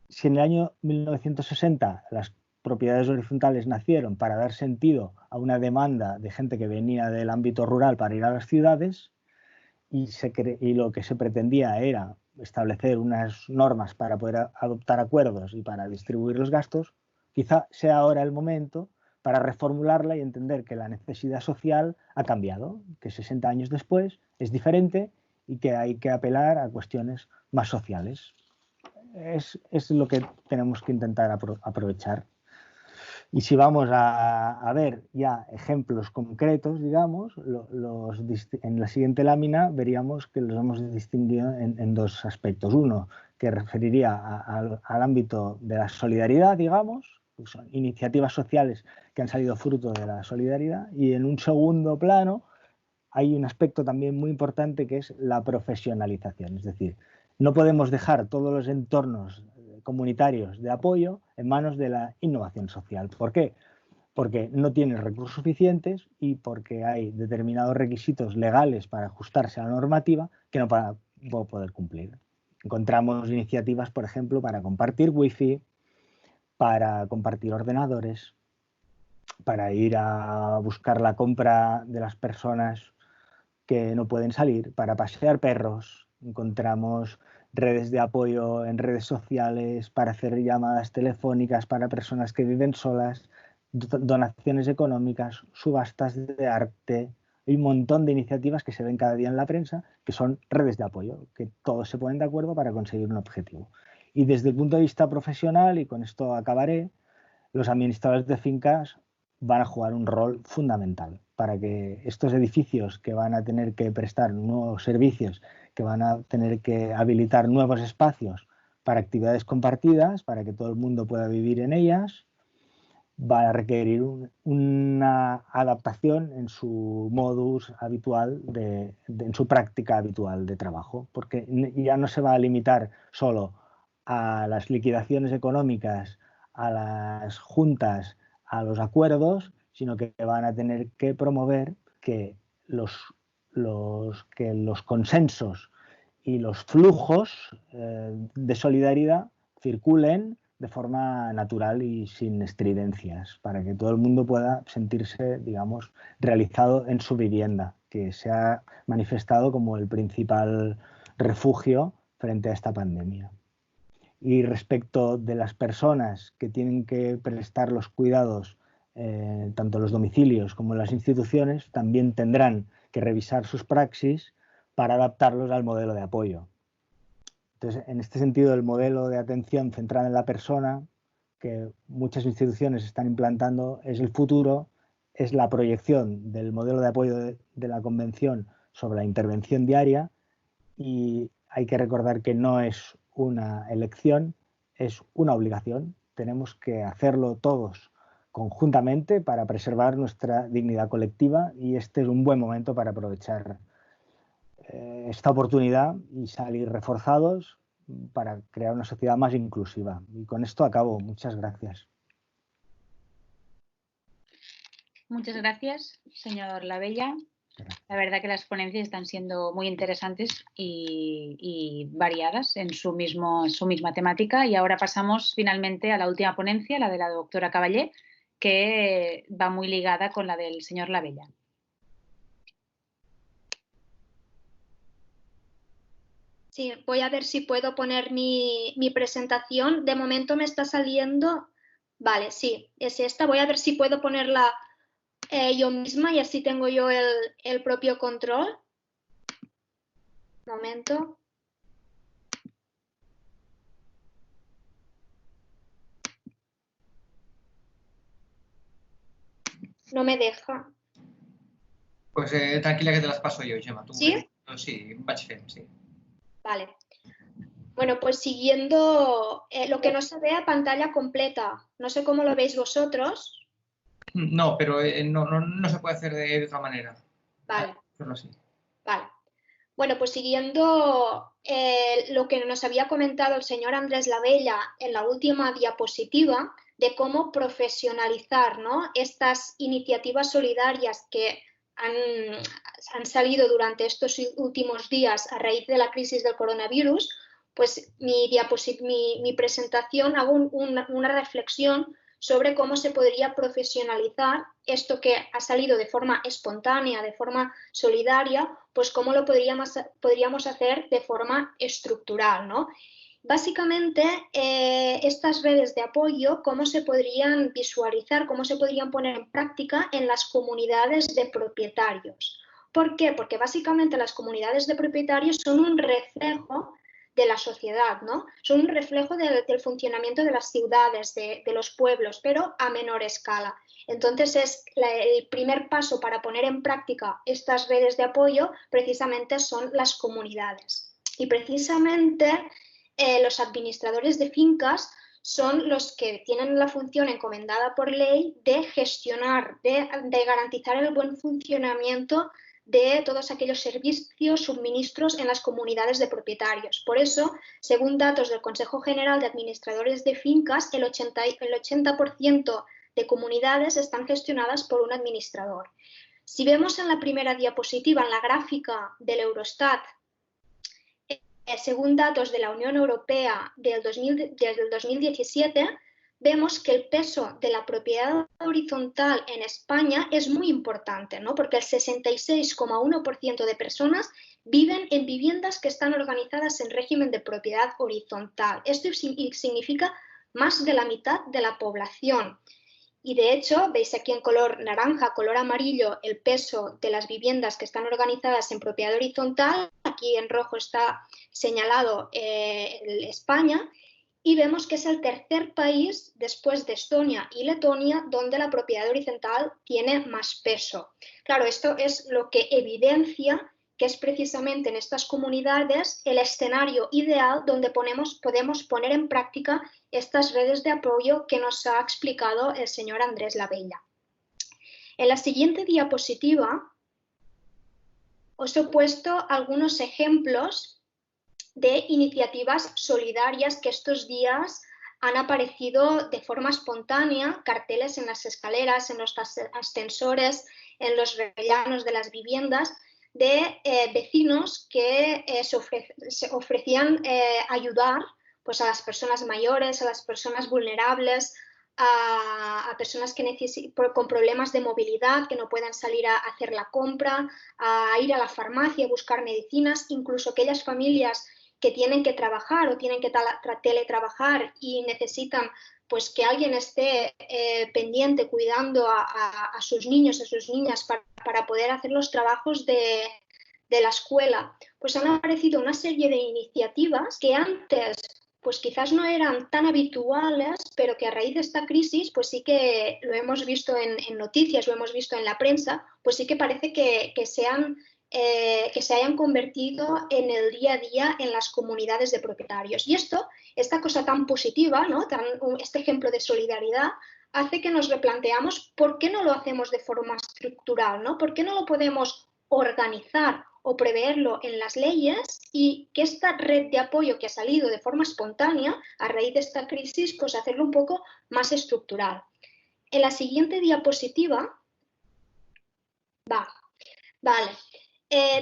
Speaker 3: Si en el año 1960 las propiedades horizontales nacieron para dar sentido a una demanda de gente que venía del ámbito rural para ir a las ciudades y lo que se pretendía era establecer unas normas para poder adoptar acuerdos y para distribuir los gastos, quizá sea ahora el momento para reformularla y entender que la necesidad social ha cambiado, que 60 años después es diferente y que hay que apelar a cuestiones más sociales. Es lo que tenemos que intentar aprovechar. Y si vamos a ver ya ejemplos concretos, digamos, en la siguiente lámina veríamos que los hemos distinguido en 2 aspectos. Uno, que referiría al ámbito de la solidaridad, digamos, que son iniciativas sociales que han salido fruto de la solidaridad. Y en un segundo plano hay un aspecto también muy importante que es la profesionalización. Es decir, no podemos dejar todos los entornos comunitarios de apoyo en manos de la innovación social. ¿Por qué? Porque no tienen recursos suficientes y porque hay determinados requisitos legales para ajustarse a la normativa que no van a poder cumplir. Encontramos iniciativas, por ejemplo, para compartir wifi, para compartir ordenadores, para ir a buscar la compra de las personas que no pueden salir, para pasear perros. Encontramos redes de apoyo en redes sociales para hacer llamadas telefónicas para personas que viven solas, donaciones económicas, subastas de arte. Hay un montón de iniciativas que se ven cada día en la prensa que son redes de apoyo, que todos se ponen de acuerdo para conseguir un objetivo. Y desde el punto de vista profesional, y con esto acabaré, los administradores de fincas van a jugar un rol fundamental para que estos edificios que van a tener que prestar nuevos servicios, que van a tener que habilitar nuevos espacios para actividades compartidas, para que todo el mundo pueda vivir en ellas, va a requerir una adaptación en su modus habitual, en su práctica habitual de trabajo, porque ya no se va a limitar solo a las liquidaciones económicas, a las juntas, a los acuerdos, sino que van a tener que promover que los consensos y los flujos de solidaridad circulen de forma natural y sin estridencias, para que todo el mundo pueda sentirse, digamos, realizado en su vivienda, que se ha manifestado como el principal refugio frente a esta pandemia. Y respecto de las personas que tienen que prestar los cuidados, tanto en los domicilios como en las instituciones, también tendrán que revisar sus praxis para adaptarlos al modelo de apoyo. Entonces, en este sentido, el modelo de atención centrada en la persona que muchas instituciones están implantando es el futuro, es la proyección del modelo de apoyo de la Convención sobre la intervención diaria, y hay que recordar que no es una elección, es una obligación. Tenemos que hacerlo todos conjuntamente para preservar nuestra dignidad colectiva, y este es un buen momento para aprovechar esta oportunidad y salir reforzados para crear una sociedad más inclusiva. Y con esto acabo. Muchas gracias.
Speaker 1: Muchas gracias, señor Labella. La verdad que las ponencias están siendo muy interesantes y variadas en su misma temática. Y ahora pasamos finalmente a la última ponencia, la de la doctora Caballé, que va muy ligada con la del señor Labella.
Speaker 4: Sí, voy a ver si puedo poner mi presentación. De momento me está saliendo... Vale, sí, es esta. Voy a ver si puedo ponerla yo misma y así tengo yo el propio control. Un momento. No me deja.
Speaker 5: Pues tranquila que te las paso yo, Gemma.
Speaker 4: ¿Sí?
Speaker 5: Sí, vaig fent, sí.
Speaker 4: Vale. Bueno, pues siguiendo lo que no se ve a pantalla completa. No sé cómo lo veis vosotros.
Speaker 5: No, pero no se puede hacer de otra manera.
Speaker 4: Vale.
Speaker 5: Hacerlo así.
Speaker 4: Vale. Bueno, pues siguiendo lo que nos había comentado el señor Andrés Labella en la última diapositiva, de cómo profesionalizar, ¿no?, estas iniciativas solidarias que han salido durante estos últimos días a raíz de la crisis del coronavirus, pues mi presentación hago una reflexión sobre cómo se podría profesionalizar esto que ha salido de forma espontánea, de forma solidaria, pues cómo lo podríamos hacer de forma estructural, ¿no? Básicamente, estas redes de apoyo, cómo se podrían visualizar, cómo se podrían poner en práctica en las comunidades de propietarios. ¿Por qué? Porque básicamente las comunidades de propietarios son un reflejo de la sociedad, ¿no? Son un reflejo del funcionamiento de las ciudades, de los pueblos, pero a menor escala. Entonces, el primer paso para poner en práctica estas redes de apoyo precisamente son las comunidades. Y precisamente los administradores de fincas son los que tienen la función encomendada por ley de gestionar, de garantizar el buen funcionamiento de todos aquellos servicios, suministros en las comunidades de propietarios. Por eso, según datos del Consejo General de Administradores de Fincas, el 80% de comunidades están gestionadas por un administrador. Si vemos en la primera diapositiva, en la gráfica del Eurostat, según datos de la Unión Europea del 2017, vemos que el peso de la propiedad horizontal en España es muy importante, ¿no? Porque el 66,1% de personas viven en viviendas que están organizadas en régimen de propiedad horizontal. Esto significa más de la mitad de la población. Y de hecho, veis aquí en color naranja, color amarillo, el peso de las viviendas que están organizadas en propiedad horizontal. Aquí en rojo está señalado España. Y vemos que es el tercer país, después de Estonia y Letonia, donde la propiedad horizontal tiene más peso. Claro, esto es lo que evidencia que es precisamente en estas comunidades el escenario ideal donde podemos poner en práctica estas redes de apoyo que nos ha explicado el señor Andrés Lavella. En la siguiente diapositiva os he puesto algunos ejemplos de iniciativas solidarias que estos días han aparecido de forma espontánea, carteles en las escaleras, en los ascensores, en los rellanos de las viviendas, de vecinos que se ofrecían ayudar pues, a las personas mayores, a las personas vulnerables, a personas que con problemas de movilidad, que no puedan salir a hacer la compra, a ir a la farmacia, a buscar medicinas, incluso aquellas familias que tienen que trabajar o tienen que teletrabajar y necesitan pues, que alguien esté pendiente cuidando a sus niños, a sus niñas para poder hacer los trabajos de la escuela. Pues han aparecido una serie de iniciativas que antes pues quizás no eran tan habituales, pero que a raíz de esta crisis, pues sí que lo hemos visto en noticias, lo hemos visto en la prensa, pues sí que parece que se hayan convertido en el día a día en las comunidades de propietarios. Y esta cosa tan positiva, ¿no? Este ejemplo de solidaridad, hace que nos replanteamos por qué no lo hacemos de forma estructural, ¿no? ¿Por qué no lo podemos organizar o preverlo en las leyes y que esta red de apoyo que ha salido de forma espontánea a raíz de esta crisis, pues hacerlo un poco más estructural? En la siguiente diapositiva,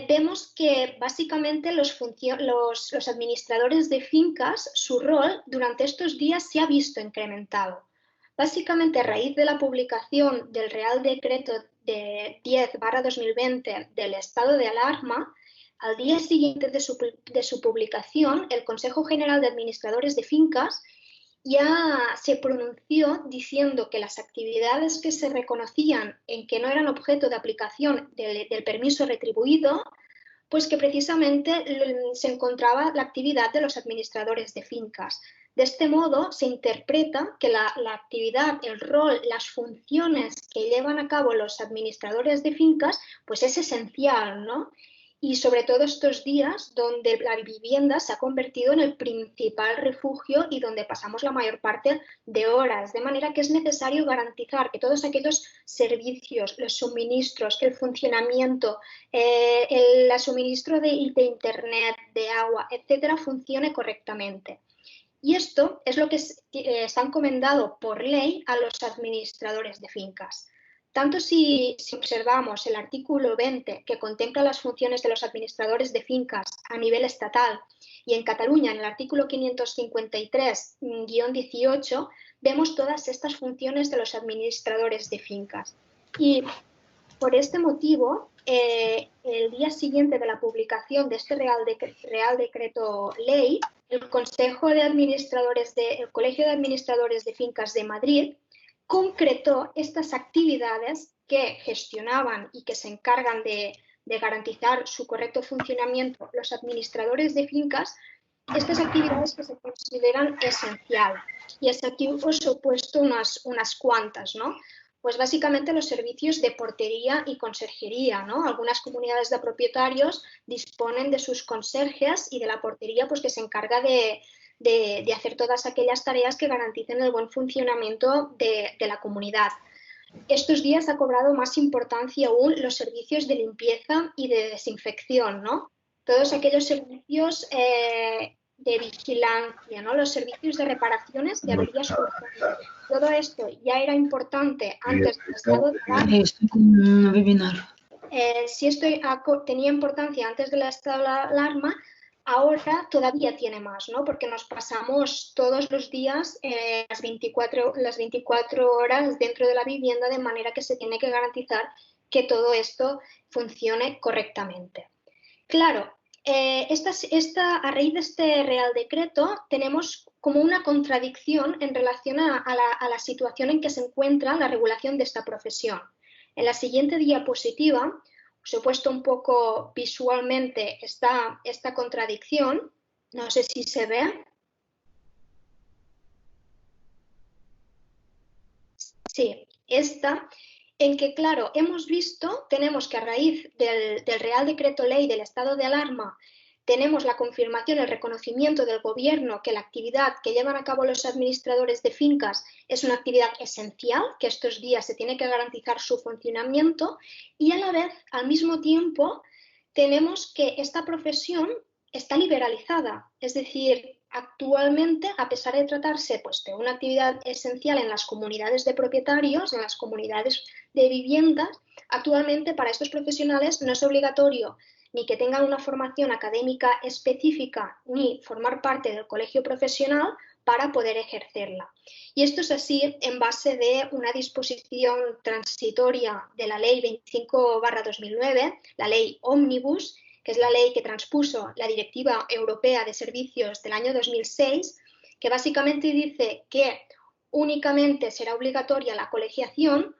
Speaker 4: vemos que básicamente los administradores de fincas, su rol durante estos días se ha visto incrementado. Básicamente a raíz de la publicación del Real Decreto de 10/2020 del estado de alarma, al día siguiente de su publicación, el Consejo General de Administradores de Fincas ya se pronunció diciendo que las actividades que se reconocían en que no eran objeto de aplicación del permiso retribuido, pues que precisamente se encontraba la actividad de los administradores de fincas. De este modo se interpreta que la actividad, el rol, las funciones que llevan a cabo los administradores de fincas, pues es esencial, ¿no? Y sobre todo estos días donde la vivienda se ha convertido en el principal refugio y donde pasamos la mayor parte de horas, de manera que es necesario garantizar que todos aquellos servicios, los suministros, el funcionamiento, el suministro de internet, de agua, etcétera, funcione correctamente. Y esto es lo que está encomendado por ley a los administradores de fincas. Tanto si observamos el artículo 20, que contempla las funciones de los administradores de fincas a nivel estatal, y en Cataluña, en el artículo 553-18, vemos todas estas funciones de los administradores de fincas. Y por este motivo, el día siguiente de la publicación de este Real Decreto Ley, el Colegio de Administradores de Fincas de Madrid concretó estas actividades que gestionaban y que se encargan de garantizar su correcto funcionamiento los administradores de fincas, estas actividades que se consideran esenciales. Y hasta aquí os he puesto unas cuantas, ¿no? Pues básicamente los servicios de portería y conserjería, ¿no? Algunas comunidades de propietarios disponen de sus conserjes y de la portería pues, que se encarga de hacer todas aquellas tareas que garanticen el buen funcionamiento de la comunidad. Estos días ha cobrado más importancia aún los servicios de limpieza y de desinfección, ¿no? Todos aquellos servicios de vigilancia, ¿no? Los servicios de reparaciones de averías urgentes. Todo esto ya era importante antes del estado de alarma. Si esto tenía importancia antes del estado de alarma, ahora todavía tiene más, ¿no? Porque nos pasamos todos los días las 24 horas dentro de la vivienda, de manera que se tiene que garantizar que todo esto funcione correctamente. Claro, a raíz de este Real Decreto tenemos como una contradicción en relación a la situación en que se encuentra la regulación de esta profesión. En la siguiente diapositiva os he puesto un poco visualmente esta contradicción. No sé si se ve. Sí, en que, claro, tenemos que a raíz del Real Decreto Ley del estado de alarma, tenemos la confirmación, el reconocimiento del Gobierno que la actividad que llevan a cabo los administradores de fincas es una actividad esencial, que estos días se tiene que garantizar su funcionamiento, y a la vez, al mismo tiempo, tenemos que esta profesión está liberalizada, es decir, actualmente, a pesar de tratarse pues, de una actividad esencial en las comunidades de propietarios, en las comunidades de viviendas, actualmente para estos profesionales no es obligatorio ni que tengan una formación académica específica ni formar parte del colegio profesional para poder ejercerla. Y esto es así en base de una disposición transitoria de la Ley 25/2009, la Ley Ómnibus, que es la ley que transpuso la Directiva Europea de Servicios del año 2006, que básicamente dice que únicamente será obligatoria la colegiación,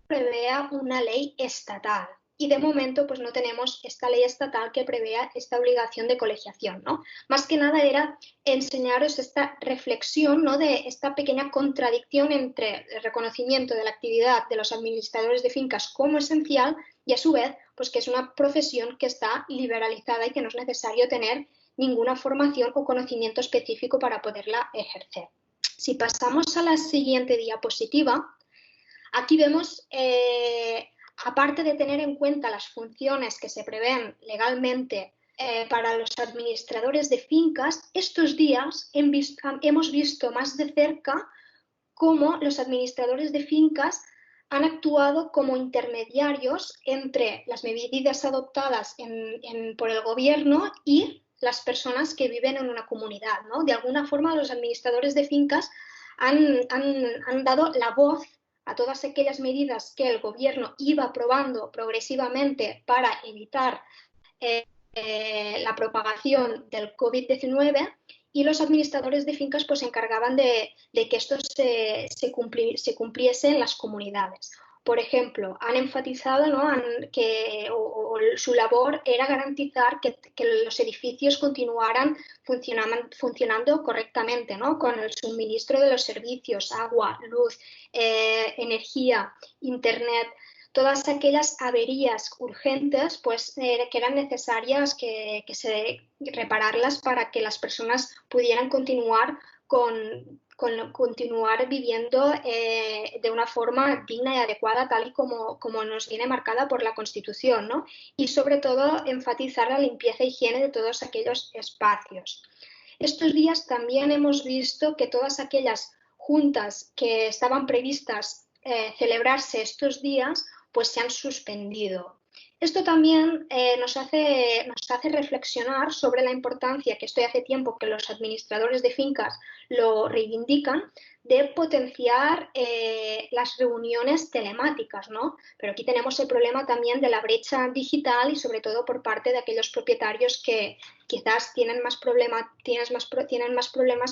Speaker 4: prevea una ley estatal. Y de momento pues no tenemos esta ley estatal que prevea esta obligación de colegiación, ¿no? Más que nada era enseñaros esta reflexión, ¿no? De esta pequeña contradicción entre el reconocimiento de la actividad de los administradores de fincas como esencial y a su vez pues que es una profesión que está liberalizada y que no es necesario tener ninguna formación o conocimiento específico para poderla ejercer. Si pasamos a la siguiente diapositiva, aquí vemos, aparte de tener en cuenta las funciones que se prevén legalmente para los administradores de fincas, estos días hemos visto más de cerca cómo los administradores de fincas han actuado como intermediarios entre las medidas adoptadas por el Gobierno y las personas que viven en una comunidad, ¿no? De alguna forma, los administradores de fincas han dado la voz a todas aquellas medidas que el Gobierno iba aprobando progresivamente para evitar la propagación del COVID-19, y los administradores de fincas pues se encargaban de que esto se cumpliese en las comunidades. Por ejemplo, han enfatizado, ¿no? que su labor era garantizar que los edificios continuaran funcionando correctamente, ¿no? Con el suministro de los servicios, agua, luz, energía, internet. Todas aquellas averías urgentes pues, que eran necesarias que se repararlas para que las personas pudieran continuar continuar viviendo de una forma digna y adecuada, tal y como nos viene marcada por la Constitución, ¿no? Y sobre todo enfatizar la limpieza e higiene de todos aquellos espacios. Estos días también hemos visto que todas aquellas juntas que estaban previstas celebrarse estos días pues se han suspendido. Esto también nos hace reflexionar sobre la importancia, que esto ya hace tiempo que los administradores de fincas lo reivindican, de potenciar las reuniones telemáticas, ¿no? Pero aquí tenemos el problema también de la brecha digital y sobre todo por parte de aquellos propietarios que quizás tienen más problemas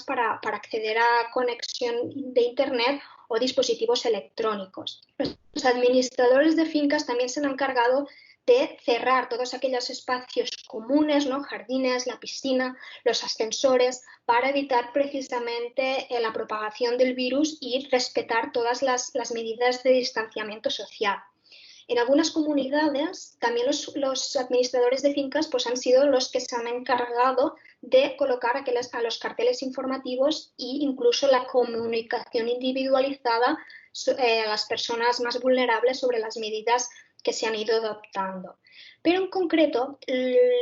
Speaker 4: para acceder a conexión de internet o dispositivos electrónicos. Los administradores de fincas también se han encargado de cerrar todos aquellos espacios comunes, ¿no? Jardines, la piscina, los ascensores, para evitar precisamente la propagación del virus y respetar todas las medidas de distanciamiento social. En algunas comunidades también los administradores de fincas pues, han sido los que se han encargado de colocar a los carteles informativos e incluso la comunicación individualizada a las personas más vulnerables sobre las medidas que se han ido adoptando. Pero en concreto,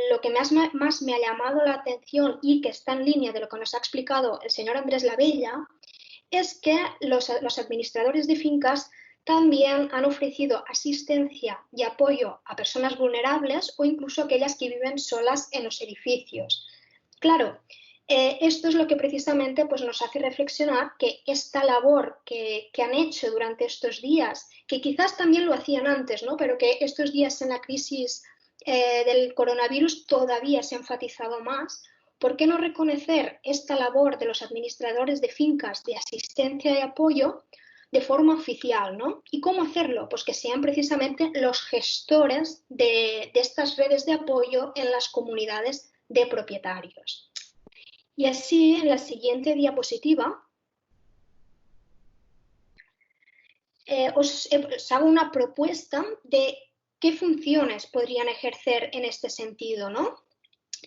Speaker 4: lo que más me ha llamado la atención y que está en línea de lo que nos ha explicado el señor Andrés Lavella es que los administradores de fincas también han ofrecido asistencia y apoyo a personas vulnerables o incluso aquellas que viven solas en los edificios. Claro, esto es lo que precisamente pues, nos hace reflexionar que esta labor que han hecho durante estos días, que quizás también lo hacían antes, ¿no? Pero que estos días en la crisis del coronavirus todavía se ha enfatizado más. ¿Por qué no reconocer esta labor de los administradores de fincas de asistencia y apoyo de forma oficial, ¿no? ¿Y cómo hacerlo? Pues que sean precisamente los gestores de estas redes de apoyo en las comunidades de propietarios. Y así, en la siguiente diapositiva, os hago una propuesta de qué funciones podrían ejercer en este sentido, ¿no?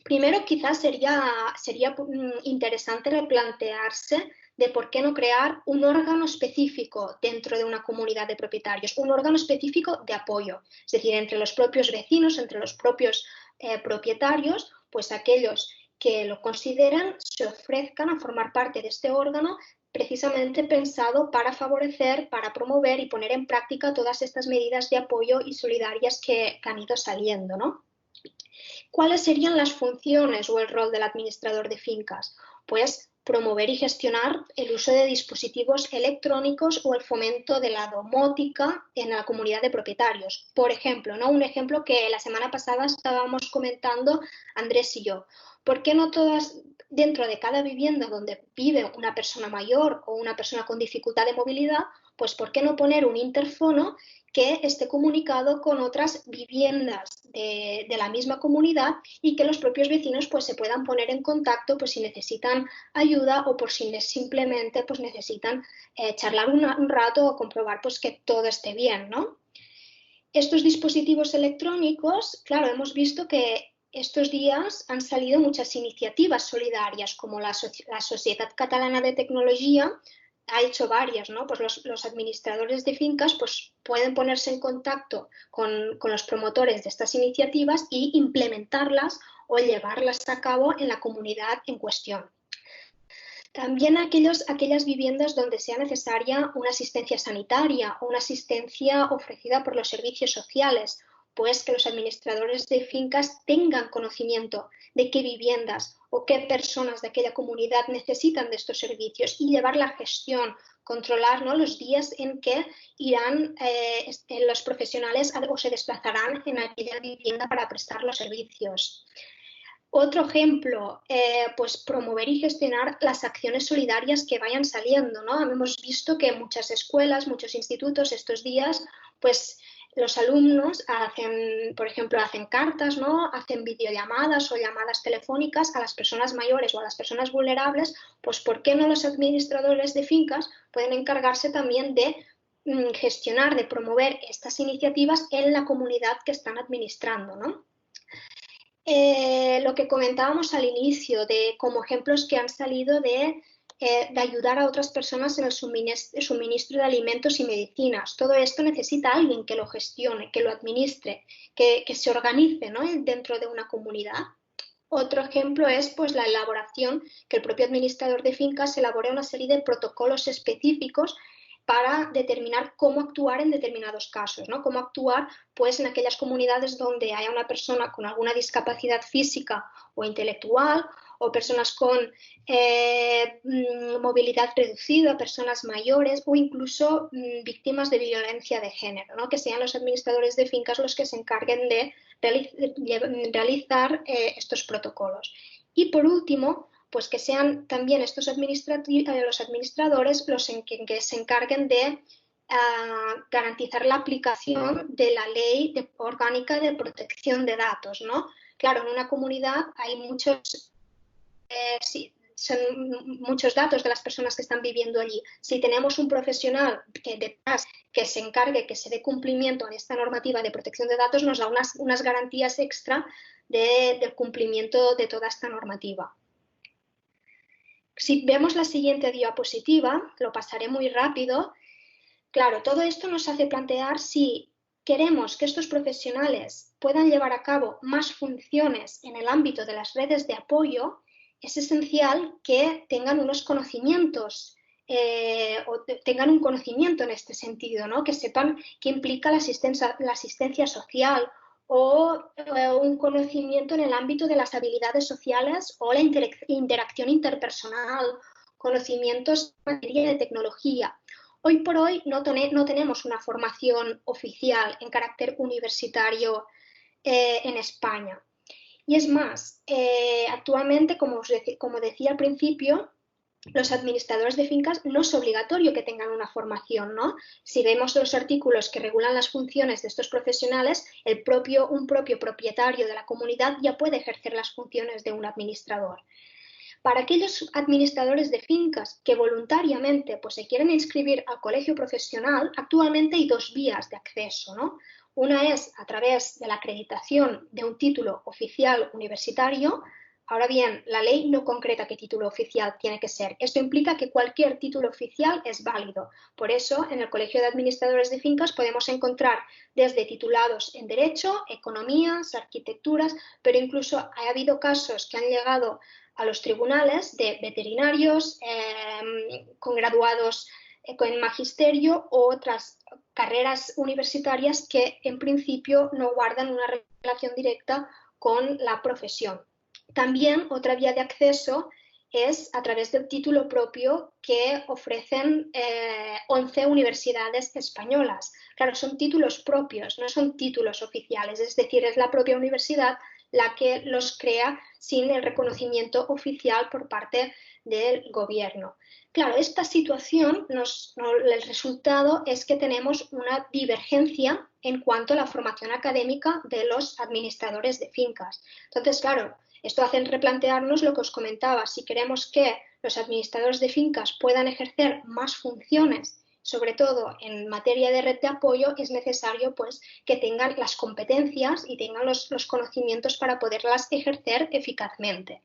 Speaker 4: Primero, quizás sería interesante replantearse de por qué no crear un órgano específico dentro de una comunidad de propietarios, un órgano específico de apoyo, es decir, entre los propios vecinos, entre los propios propietarios, pues aquellos que lo consideran se ofrezcan a formar parte de este órgano precisamente pensado para favorecer, para promover y poner en práctica todas estas medidas de apoyo y solidarias que han ido saliendo, ¿no? ¿Cuáles serían las funciones o el rol del administrador de fincas? Pues promover y gestionar el uso de dispositivos electrónicos o el fomento de la domótica en la comunidad de propietarios. Por ejemplo, ¿no? Un ejemplo que la semana pasada estábamos comentando Andrés y yo. ¿Por qué no todas, dentro de cada vivienda donde vive una persona mayor o una persona con dificultad de movilidad, pues por qué no poner un interfono que esté comunicado con otras viviendas de la misma comunidad y que los propios vecinos pues, se puedan poner en contacto pues, si necesitan ayuda o por si simplemente pues, necesitan charlar un rato o comprobar pues, que todo esté bien, ¿no? Estos dispositivos electrónicos, claro, hemos visto que estos días han salido muchas iniciativas solidarias como la Sociedad Catalana de Tecnología ha hecho varias, ¿no? Pues los administradores de fincas pues, pueden ponerse en contacto con los promotores de estas iniciativas y implementarlas o llevarlas a cabo en la comunidad en cuestión. También aquellas viviendas donde sea necesaria una asistencia sanitaria o una asistencia ofrecida por los servicios sociales, pues que los administradores de fincas tengan conocimiento de qué viviendas o qué personas de aquella comunidad necesitan de estos servicios y llevar la gestión, controlar, ¿no? Los días en que irán los profesionales o se desplazarán en aquella vivienda para prestar los servicios. Otro ejemplo, pues promover y gestionar las acciones solidarias que vayan saliendo, ¿no? Hemos visto que muchas escuelas, muchos institutos estos días, pues los alumnos hacen, por ejemplo, hacen cartas, ¿no? Hacen videollamadas o llamadas telefónicas a las personas mayores o a las personas vulnerables, pues ¿por qué no los administradores de fincas pueden encargarse también de gestionar, de promover estas iniciativas en la comunidad que están administrando, ¿no? Lo que comentábamos al inicio, de como ejemplos que han salido de ayudar a otras personas en el suministro de alimentos y medicinas. Todo esto necesita alguien que lo gestione, que lo administre, que se organice, ¿no? Dentro de una comunidad. Otro ejemplo es pues, la elaboración, que el propio administrador de fincas elabore una serie de protocolos específicos para determinar cómo actuar en determinados casos, ¿no? Cómo actuar pues, en aquellas comunidades donde haya una persona con alguna discapacidad física o intelectual o personas con movilidad reducida, personas mayores o incluso víctimas de violencia de género, ¿no? Que sean los administradores de fincas los que se encarguen de realizar estos protocolos. Y por último, pues que sean también estos los administradores los que se encarguen de garantizar la aplicación de la ley orgánica de protección de datos, ¿no? Claro, en una comunidad hay son muchos datos de las personas que están viviendo allí. Si tenemos un profesional detrás que se encargue, que se dé cumplimiento a esta normativa de protección de datos, nos da unas garantías extra del cumplimiento de toda esta normativa. Si vemos la siguiente diapositiva, lo pasaré muy rápido. Claro, todo esto nos hace plantear si queremos que estos profesionales puedan llevar a cabo más funciones en el ámbito de las redes de apoyo, es esencial que tengan unos conocimientos o tengan un conocimiento en este sentido, ¿no? Que sepan qué implica la asistencia social o un conocimiento en el ámbito de las habilidades sociales o la interacción interpersonal, conocimientos en materia de tecnología. Hoy por hoy no tenemos una formación oficial en carácter universitario en España. Y es más, actualmente, como decía al principio, los administradores de fincas no es obligatorio que tengan una formación, ¿no? Si vemos los artículos que regulan las funciones de estos profesionales, un propio propietario de la comunidad ya puede ejercer las funciones de un administrador. Para aquellos administradores de fincas que voluntariamente pues, se quieren inscribir al colegio profesional, actualmente hay dos vías de acceso, ¿no? Una es a través de la acreditación de un título oficial universitario. Ahora bien, la ley no concreta qué título oficial tiene que ser. Esto implica que cualquier título oficial es válido. Por eso, en el Colegio de Administradores de Fincas podemos encontrar desde titulados en Derecho, Economías, Arquitecturas, pero incluso ha habido casos que han llegado a los tribunales de veterinarios, con graduados en magisterio o otras carreras universitarias que en principio no guardan una relación directa con la profesión. También otra vía de acceso es a través del título propio que ofrecen 11 universidades españolas. Claro, son títulos propios, no son títulos oficiales, es decir, es la propia universidad la que los crea sin el reconocimiento oficial por parte del gobierno. Claro, esta situación, el resultado es que tenemos una divergencia en cuanto a la formación académica de los administradores de fincas. Entonces, claro, esto hace replantearnos lo que os comentaba. Si queremos que los administradores de fincas puedan ejercer más funciones, sobre todo en materia de red de apoyo, es necesario pues, que tengan las competencias y tengan los conocimientos para poderlas ejercer eficazmente.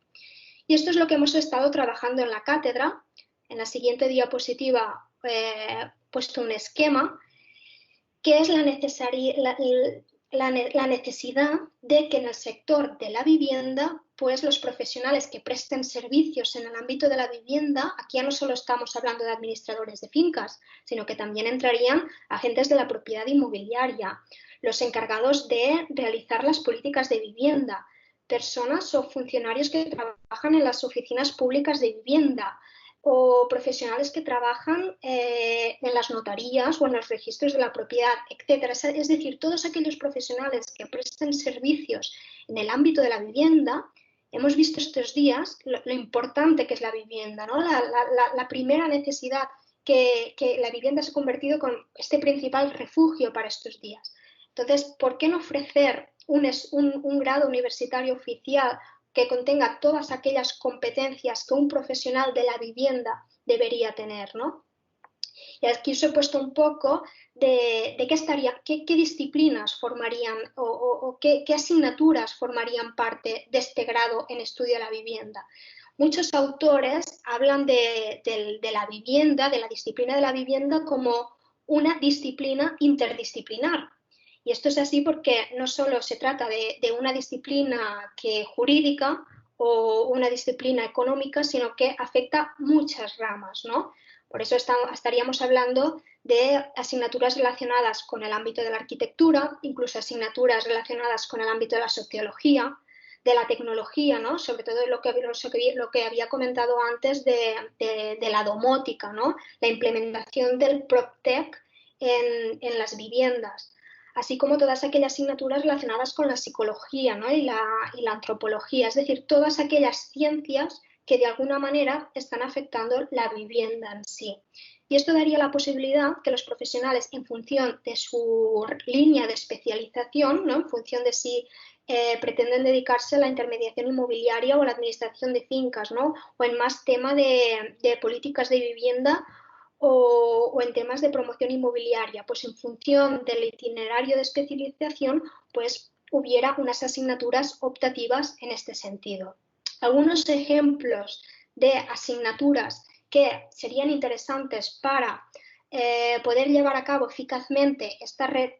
Speaker 4: Y esto es lo que hemos estado trabajando en la cátedra. En la siguiente diapositiva he puesto un esquema que es la necesidad de que en el sector de la vivienda, pues los profesionales que presten servicios en el ámbito de la vivienda, aquí ya no solo estamos hablando de administradores de fincas, sino que también entrarían agentes de la propiedad inmobiliaria, los encargados de realizar las políticas de vivienda, personas o funcionarios que trabajan en las oficinas públicas de vivienda, o profesionales que trabajan en las notarías o en los registros de la propiedad, etc. Es decir, todos aquellos profesionales que presten servicios en el ámbito de la vivienda. Hemos visto estos días lo importante que es la vivienda, ¿no? La primera necesidad que la vivienda se ha convertido con este principal refugio para estos días. Entonces, ¿por qué no ofrecer un grado universitario oficial que contenga todas aquellas competencias que un profesional de la vivienda debería tener, ¿no? Y aquí os he puesto un poco de qué disciplinas formarían o qué asignaturas formarían parte de este grado en estudio de la vivienda. Muchos autores hablan de la vivienda, de la disciplina de la vivienda como una disciplina interdisciplinar. Y esto es así porque no solo se trata de una disciplina jurídica o una disciplina económica, sino que afecta muchas ramas, ¿no? Por eso estaríamos hablando de asignaturas relacionadas con el ámbito de la arquitectura, incluso asignaturas relacionadas con el ámbito de la sociología, de la tecnología, ¿no? Sobre todo lo que había comentado antes de la domótica, ¿no? La implementación del PropTech en las viviendas, así como todas aquellas asignaturas relacionadas con la psicología, ¿no? y la antropología, es decir, todas aquellas ciencias que de alguna manera están afectando la vivienda en sí. Y esto daría la posibilidad que los profesionales, en función de su línea de especialización, ¿no? En función de si pretenden dedicarse a la intermediación inmobiliaria o a la administración de fincas, ¿no? O en más tema de políticas de vivienda, o en temas de promoción inmobiliaria, pues en función del itinerario de especialización, pues hubiera unas asignaturas optativas en este sentido. Algunos ejemplos de asignaturas que serían interesantes para poder llevar a cabo eficazmente esta red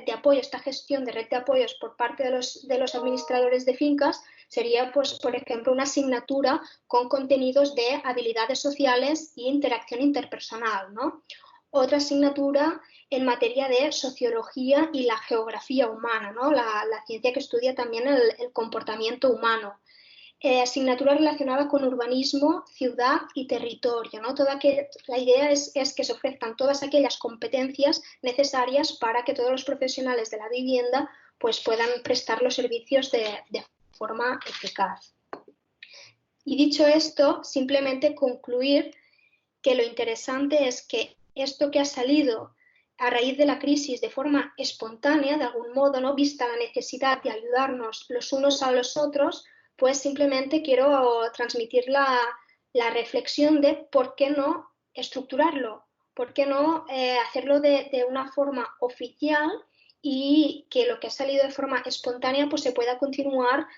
Speaker 4: de apoyo, esta gestión de red de apoyos por parte de los administradores de fincas, Sería, pues, por ejemplo, una asignatura con contenidos de habilidades sociales e interacción interpersonal, ¿no? Otra asignatura en materia de sociología y la geografía humana, ¿no? La ciencia que estudia también el comportamiento humano. Asignatura relacionada con urbanismo, ciudad y territorio, ¿no? La idea es que se ofrezcan todas aquellas competencias necesarias para que todos los profesionales de la vivienda pues, puedan prestar los servicios de forma eficaz. Y dicho esto, simplemente concluir que lo interesante es que esto que ha salido a raíz de la crisis de forma espontánea, de algún modo, ¿no? Vista la necesidad de ayudarnos los unos a los otros, pues simplemente quiero transmitir la reflexión de por qué no estructurarlo, por qué no hacerlo de una forma oficial y que lo que ha salido de forma espontánea pues se pueda continuar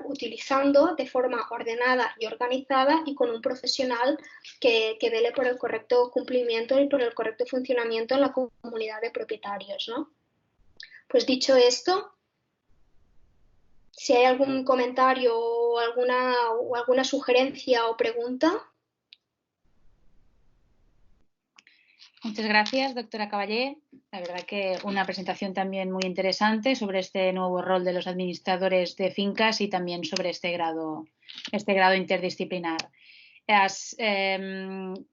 Speaker 4: utilizando de forma ordenada y organizada y con un profesional que vele por el correcto cumplimiento y por el correcto funcionamiento en la comunidad de propietarios, ¿no? Pues dicho esto, si hay algún comentario o alguna sugerencia o pregunta.
Speaker 1: Muchas gracias, doctora Caballé. La verdad que una presentación también muy interesante sobre este nuevo rol de los administradores de fincas y también sobre este grado interdisciplinar.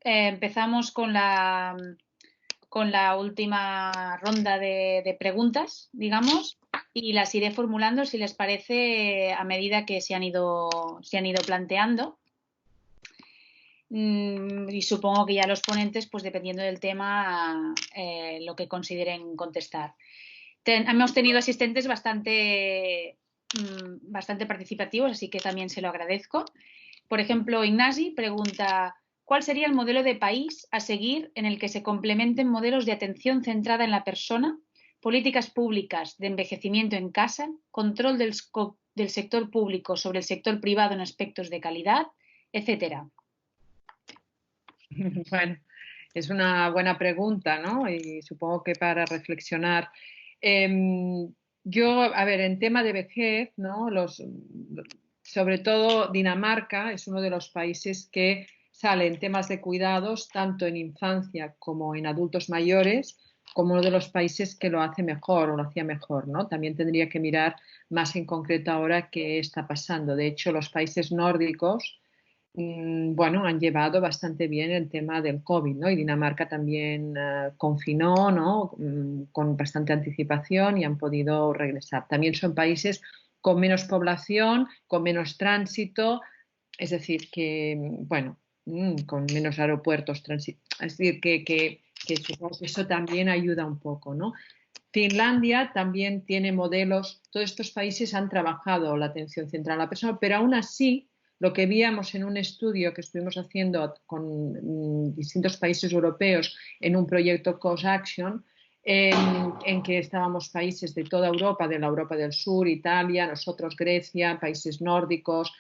Speaker 1: Empezamos con la última ronda de preguntas, digamos, y las iré formulando, si les parece, a medida que se han ido planteando. Y supongo que ya los ponentes, pues dependiendo del tema, lo que consideren contestar. Hemos tenido asistentes bastante participativos, así que también se lo agradezco. Por ejemplo, Ignasi pregunta: ¿cuál sería el modelo de país a seguir en el que se complementen modelos de atención centrada en la persona, políticas públicas de envejecimiento en casa, control del sector público sobre el sector privado en aspectos de calidad, etcétera?
Speaker 2: Bueno, es una buena pregunta, ¿no? Y supongo que para reflexionar. Yo, a ver, en tema de vejez, ¿no? Sobre todo Dinamarca es uno de los países que sale en temas de cuidados, tanto en infancia como en adultos mayores, como uno de los países que lo hace mejor o lo hacía mejor, ¿no? También tendría que mirar más en concreto ahora qué está pasando. De hecho, los países nórdicos, bueno, han llevado bastante bien el tema del COVID, ¿no? Y Dinamarca también confinó, ¿no? Con bastante anticipación y han podido regresar. También son países con menos población, con menos tránsito, es decir, que, bueno, con menos aeropuertos, es decir, que supongo que eso también ayuda un poco, ¿no? Finlandia también tiene modelos, todos estos países han trabajado la atención central a la persona, pero aún así, lo que víamos en un estudio que estuvimos haciendo con distintos países europeos en un proyecto Cost Action, en que estábamos países de toda Europa, de la Europa del Sur, Italia, nosotros Grecia, países nórdicos,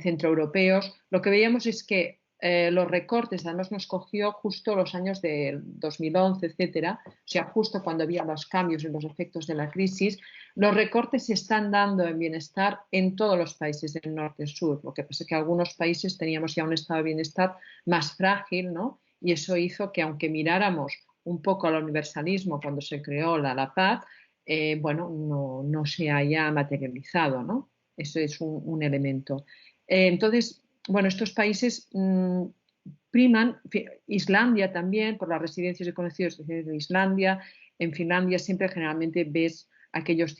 Speaker 2: centroeuropeos, lo que veíamos es que los recortes, además nos cogió justo los años de 2011, etcétera, o sea, justo cuando había los cambios y los efectos de la crisis, los recortes se están dando en bienestar en todos los países del norte y sur. Lo que pasa es que algunos países teníamos ya un estado de bienestar más frágil, ¿no? Y eso hizo que, aunque miráramos un poco al universalismo cuando se creó la paz, bueno, no se haya materializado, ¿no? Eso es un elemento. Entonces, bueno, estos países priman, Islandia también, por las residencias y conocidos de Islandia. En Finlandia siempre generalmente ves aquellos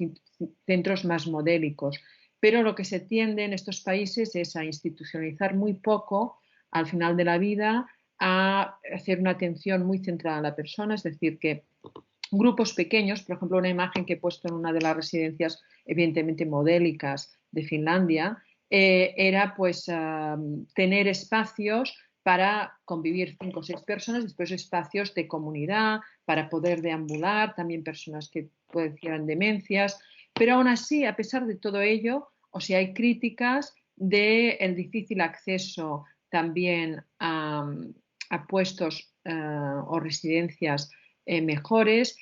Speaker 2: centros más modélicos, pero lo que se tiende en estos países es a institucionalizar muy poco al final de la vida, a hacer una atención muy centrada en la persona, es decir, que grupos pequeños, por ejemplo, una imagen que he puesto en una de las residencias evidentemente modélicas de Finlandia, era pues tener espacios para convivir 5 o 6 personas, después espacios de comunidad para poder deambular, también personas que pueden tener demencias, pero aún así, a pesar de todo ello, o sea, hay críticas del difícil acceso también a puestos o residencias mejores,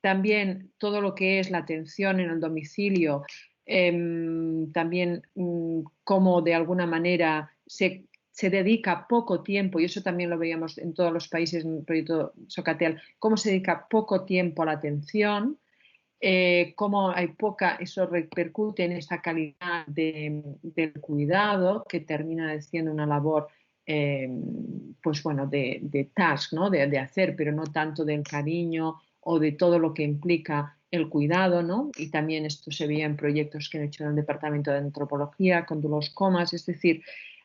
Speaker 2: también todo lo que es la atención en el domicilio, también cómo de alguna manera se dedica poco tiempo, y eso también lo veíamos en todos los países en el proyecto Socatel, cómo se dedica poco tiempo a la atención, cómo hay poca, eso repercute en esta calidad del cuidado, que termina siendo una labor pues bueno, de task, ¿no? de hacer, pero no tanto del cariño o de todo lo que implica el cuidado, ¿no? Y también esto se veía en proyectos que han hecho en el Departamento de Antropología con los comas, es decir,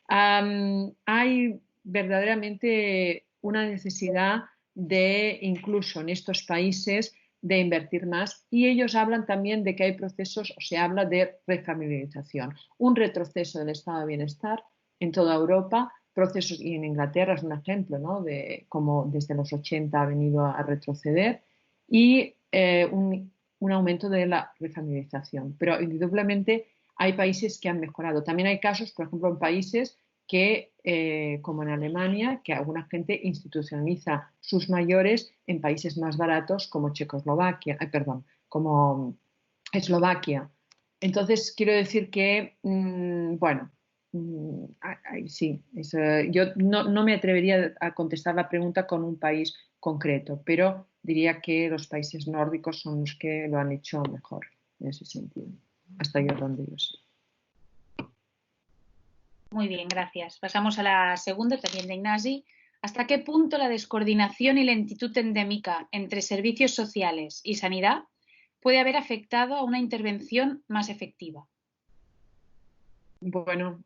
Speaker 2: hay verdaderamente una necesidad de, incluso en estos países, de invertir más, y ellos hablan también de que hay procesos, o se habla de refamiliarización, un retroceso del estado de bienestar en toda Europa, procesos, y en Inglaterra es un ejemplo, ¿no? De cómo desde los 80 ha venido a retroceder, y un aumento de la refamiliarización, pero indudablemente hay países que han mejorado. También hay casos, por ejemplo, en países que, como en Alemania, que alguna gente institucionaliza sus mayores en países más baratos como Checoslovaquia, como Eslovaquia. Entonces, quiero decir que, bueno, sí, yo no me atrevería a contestar la pregunta con un país concreto, pero diría que los países nórdicos son los que lo han hecho mejor en ese sentido, hasta yo donde yo sé.
Speaker 1: Muy bien, gracias. Pasamos a la segunda, también de Ignasi. ¿Hasta qué punto la descoordinación y lentitud endémica entre servicios sociales y sanidad puede haber afectado a una intervención más efectiva?
Speaker 2: Bueno,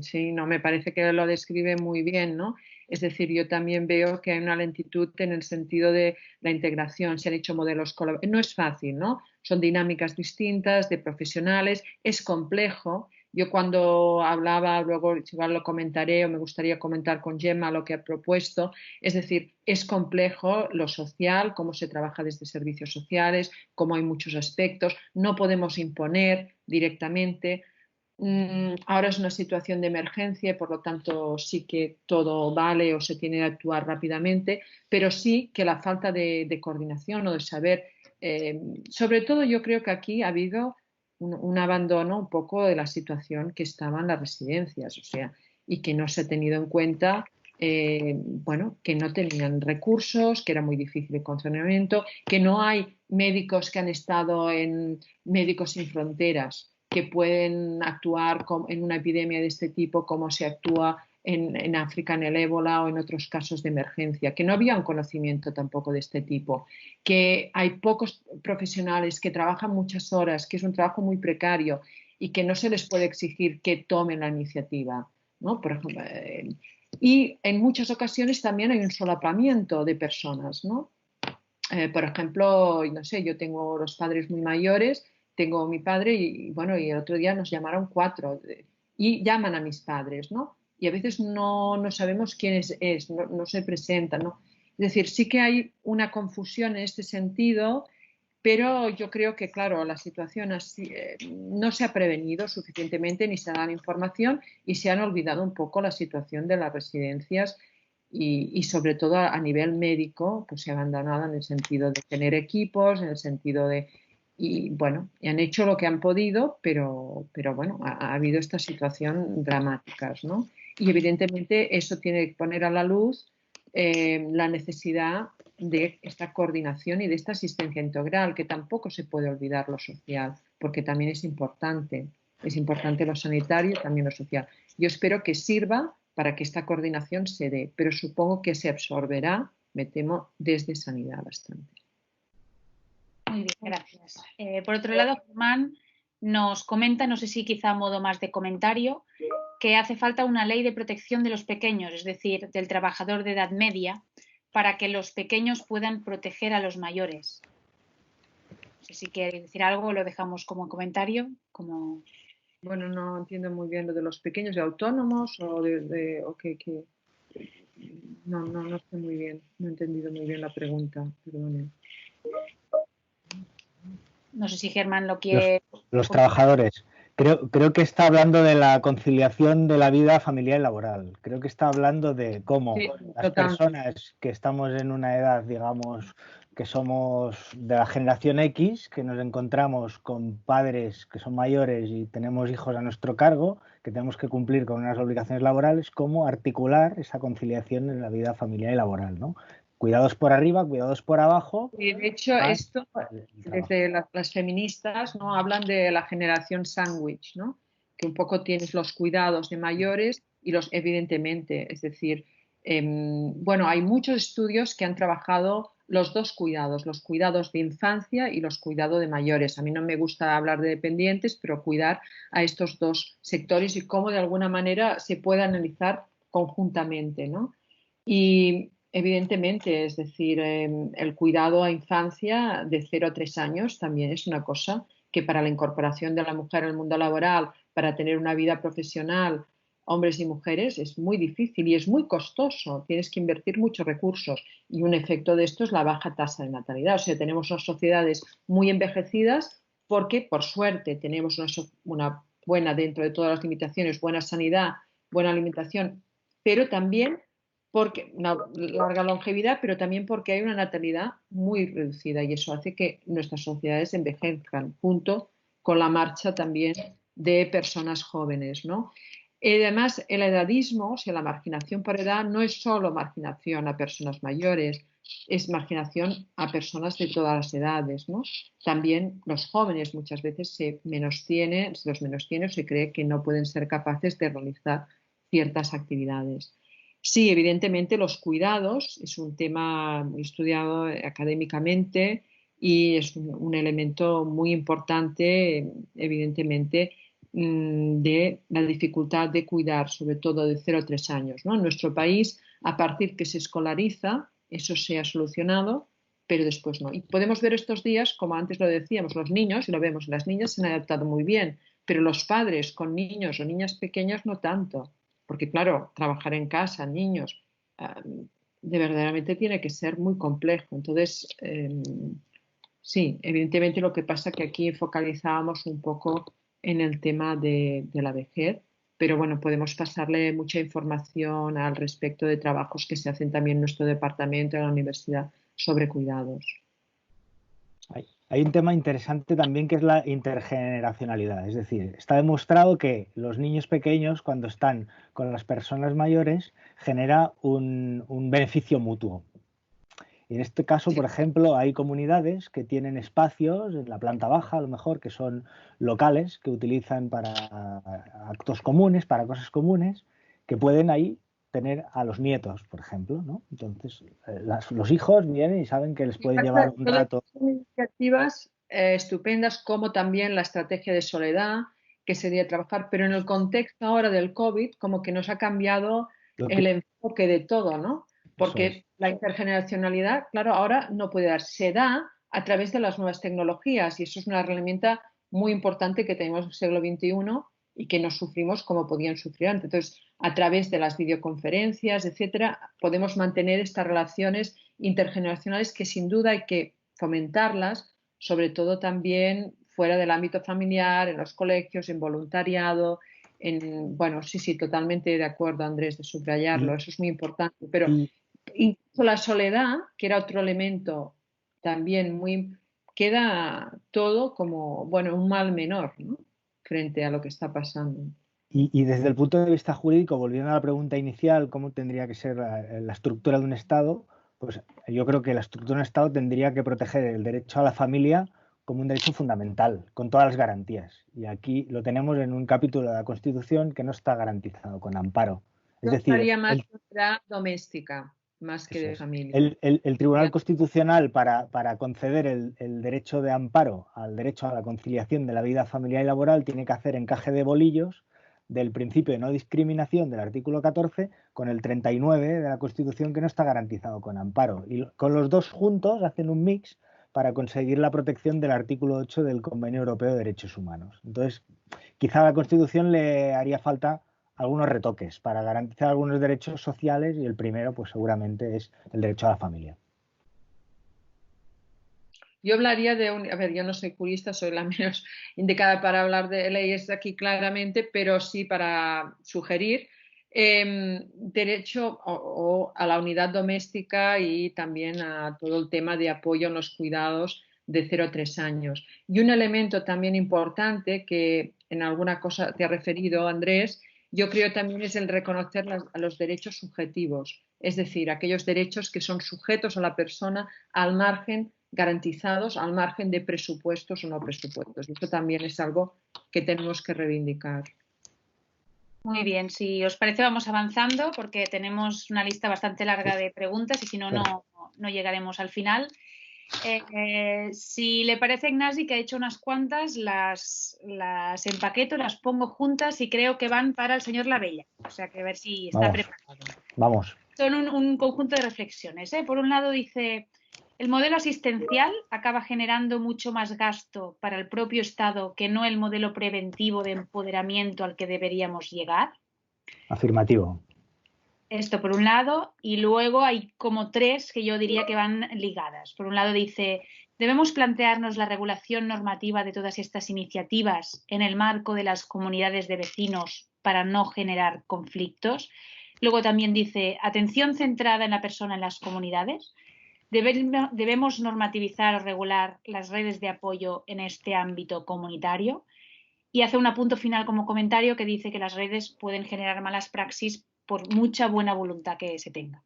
Speaker 2: sí, no, me parece que lo describe muy bien, ¿no? Es decir, yo también veo que hay una lentitud en el sentido de la integración. Se han hecho modelos colaborativos. No es fácil, ¿no? Son dinámicas distintas de profesionales, es complejo. Yo cuando hablaba, luego igual lo comentaré o me gustaría comentar con Gemma lo que ha propuesto, es decir, es complejo lo social, cómo se trabaja desde servicios sociales, cómo hay muchos aspectos, no podemos imponer directamente. Ahora es una situación de emergencia y por lo tanto sí que todo vale o se tiene que actuar rápidamente, pero sí que la falta de coordinación o de saber, sobre todo yo creo que aquí ha habido un abandono un poco de la situación que estaban las residencias, o sea, y que no se ha tenido en cuenta, bueno, que no tenían recursos, que era muy difícil el funcionamiento, que no hay médicos que han estado en Médicos Sin Fronteras que pueden actuar en una epidemia de este tipo como se actúa en África en el ébola o en otros casos de emergencia, que no había un conocimiento tampoco de este tipo, que hay pocos profesionales que trabajan muchas horas, que es un trabajo muy precario y que no se les puede exigir que tomen la iniciativa, ¿no? Por ejemplo, y en muchas ocasiones también hay un solapamiento de personas, ¿no? Por ejemplo, no sé, yo tengo los padres muy mayores, tengo mi padre y bueno, y el otro día nos llamaron 4 y llaman a mis padres, ¿no? Y a veces no sabemos quién es, no se presentan, ¿no? Es decir, sí que hay una confusión en este sentido, pero yo creo que, claro, la situación así, no se ha prevenido suficientemente ni se ha dado información y se han olvidado un poco la situación de las residencias y sobre todo a nivel médico, pues se ha abandonado en el sentido de tener equipos, en el sentido de... Y bueno, han hecho lo que han podido, pero bueno, ha habido esta situación dramáticas, ¿no? Y evidentemente eso tiene que poner a la luz la necesidad de esta coordinación y de esta asistencia integral, que tampoco se puede olvidar lo social, porque también es importante lo sanitario y también lo social. Yo espero que sirva para que esta coordinación se dé, pero supongo que se absorberá, me temo, desde sanidad bastante.
Speaker 1: Muy bien, gracias. Por otro lado, Germán nos comenta, no sé si quizá a modo más de comentario, que hace falta una ley de protección de los pequeños, es decir, del trabajador de edad media, para que los pequeños puedan proteger a los mayores. No sé si quiere decir algo, lo dejamos como comentario.
Speaker 2: Bueno, no entiendo muy bien lo de los pequeños, de autónomos o no sé muy bien, no he entendido muy bien la pregunta, perdone.
Speaker 1: No sé si Germán lo quiere...
Speaker 3: Los trabajadores. Creo que está hablando de la conciliación de la vida familiar y laboral. Creo que está hablando de cómo las personas que estamos en una edad, digamos, que somos de la generación X, que nos encontramos con padres que son mayores y tenemos hijos a nuestro cargo, que tenemos que cumplir con unas obligaciones laborales, cómo articular esa conciliación en la vida familiar y laboral, ¿no? Cuidados por arriba, cuidados por abajo.
Speaker 2: Y de hecho, esto, desde las feministas, ¿no? Hablan de la generación sándwich, ¿no? Que un poco tienes los cuidados de mayores y los, evidentemente, es decir, bueno, hay muchos estudios que han trabajado los dos cuidados, los cuidados de infancia y los cuidados de mayores. A mí no me gusta hablar de dependientes, pero cuidar a estos dos sectores y cómo de alguna manera se puede analizar conjuntamente, ¿no? Y evidentemente, es decir, el cuidado a infancia de 0 a 3 años también es una cosa que para la incorporación de la mujer al mundo laboral, para tener una vida profesional, hombres y mujeres, es muy difícil y es muy costoso. Tienes que invertir muchos recursos y un efecto de esto es la baja tasa de natalidad. O sea, tenemos unas sociedades muy envejecidas porque, por suerte, tenemos una buena, dentro de todas las limitaciones, buena sanidad, buena alimentación, pero también porque una larga longevidad, pero también porque hay una natalidad muy reducida y eso hace que nuestras sociedades envejezcan, junto con la marcha también de personas jóvenes, ¿no? Además, el edadismo, o sea, la marginación por edad, no es solo marginación a personas mayores, es marginación a personas de todas las edades, ¿no? También los jóvenes muchas veces se los menostiene o se cree que no pueden ser capaces de realizar ciertas actividades. Sí, evidentemente los cuidados es un tema muy estudiado académicamente y es un elemento muy importante, evidentemente, de la dificultad de cuidar, sobre todo de 0 a 3 años, ¿no? En nuestro país, a partir que se escolariza, eso se ha solucionado, pero después no. Y podemos ver estos días, como antes lo decíamos, los niños, y lo vemos, las niñas se han adaptado muy bien, pero los padres con niños o niñas pequeñas no tanto. Porque, claro, trabajar en casa, niños, de verdaderamente tiene que ser muy complejo. Entonces, sí, evidentemente lo que pasa es que aquí focalizábamos un poco en el tema de la vejez, pero bueno, podemos pasarle mucha información al respecto de trabajos que se hacen también en nuestro departamento, en la universidad, sobre cuidados.
Speaker 3: Hay un tema interesante también que es la intergeneracionalidad, es decir, está demostrado que los niños pequeños cuando están con las personas mayores genera un beneficio mutuo. Y en este caso, por ejemplo, hay comunidades que tienen espacios en la planta baja, a lo mejor, que son locales, que utilizan para actos comunes, para cosas comunes, que pueden ahí tener a los nietos, por ejemplo, ¿no? Entonces, los hijos vienen y saben que les pueden llevar un rato.
Speaker 2: Son iniciativas estupendas, como también la estrategia de soledad que sería trabajar, pero en el contexto ahora del COVID, como que nos ha cambiado el enfoque de todo, ¿no? Porque la intergeneracionalidad, claro, ahora no puede dar, se da a través de las nuevas tecnologías y eso es una herramienta muy importante que tenemos en el siglo XXI y que no sufrimos como podían sufrir antes. Entonces, a través de las videoconferencias, etcétera, podemos mantener estas relaciones intergeneracionales que sin duda hay que fomentarlas, sobre todo también fuera del ámbito familiar, en los colegios, en voluntariado, bueno, sí, totalmente de acuerdo, Andrés, de subrayarlo, eso es muy importante, pero incluso la soledad, que era otro elemento también queda todo como, bueno, un mal menor, ¿no? Frente a lo que está pasando.
Speaker 3: Y desde el punto de vista jurídico, volviendo a la pregunta inicial, ¿cómo tendría que ser la estructura de un Estado? Pues yo creo que la estructura de un Estado tendría que proteger el derecho a la familia como un derecho fundamental, con todas las garantías. Y aquí lo tenemos en un capítulo de la Constitución que no está garantizado con amparo. Es decir,
Speaker 2: estaría más doméstica, más que de familia.
Speaker 3: El Tribunal Constitucional, para conceder el derecho de amparo al derecho a la conciliación de la vida familiar y laboral, tiene que hacer encaje de bolillos del principio de no discriminación del artículo 14 con el 39 de la Constitución, que no está garantizado con amparo. Y con los dos juntos hacen un mix para conseguir la protección del artículo 8 del Convenio Europeo de Derechos Humanos. Entonces, quizá a la Constitución le haría falta algunos retoques para garantizar algunos derechos sociales y el primero, pues seguramente, es el derecho a la familia.
Speaker 2: Yo hablaría a ver, yo no soy jurista, soy la menos indicada para hablar de leyes aquí claramente, pero sí para sugerir Derecho o a la unidad doméstica y también a todo el tema de apoyo en los cuidados de 0 a 3 años. Y un elemento también importante que en alguna cosa te ha referido, Andrés, yo creo también es el reconocer los derechos subjetivos, es decir, aquellos derechos que son sujetos a la persona al margen, garantizados al margen de presupuestos o no presupuestos. Y esto también es algo que tenemos que reivindicar.
Speaker 1: Muy bien, si os parece vamos avanzando porque tenemos una lista bastante larga de preguntas y si no, no llegaremos al final. Si le parece a Ignasi, que ha hecho unas cuantas, las empaqueto, las pongo juntas y creo que van para el señor Labella. O sea que a ver si está preparado.
Speaker 3: Vamos.
Speaker 1: Son un conjunto de reflexiones. Por un lado dice, el modelo asistencial acaba generando mucho más gasto para el propio Estado que no el modelo preventivo de empoderamiento al que deberíamos llegar.
Speaker 3: Afirmativo.
Speaker 1: Esto por un lado, y luego hay como 3 que yo diría que van ligadas. Por un lado dice, debemos plantearnos la regulación normativa de todas estas iniciativas en el marco de las comunidades de vecinos para no generar conflictos. Luego también dice, atención centrada en la persona en las comunidades. Debemos normativizar o regular las redes de apoyo en este ámbito comunitario. Y hace un punto final como comentario que dice que las redes pueden generar malas praxis por mucha buena voluntad que se tenga.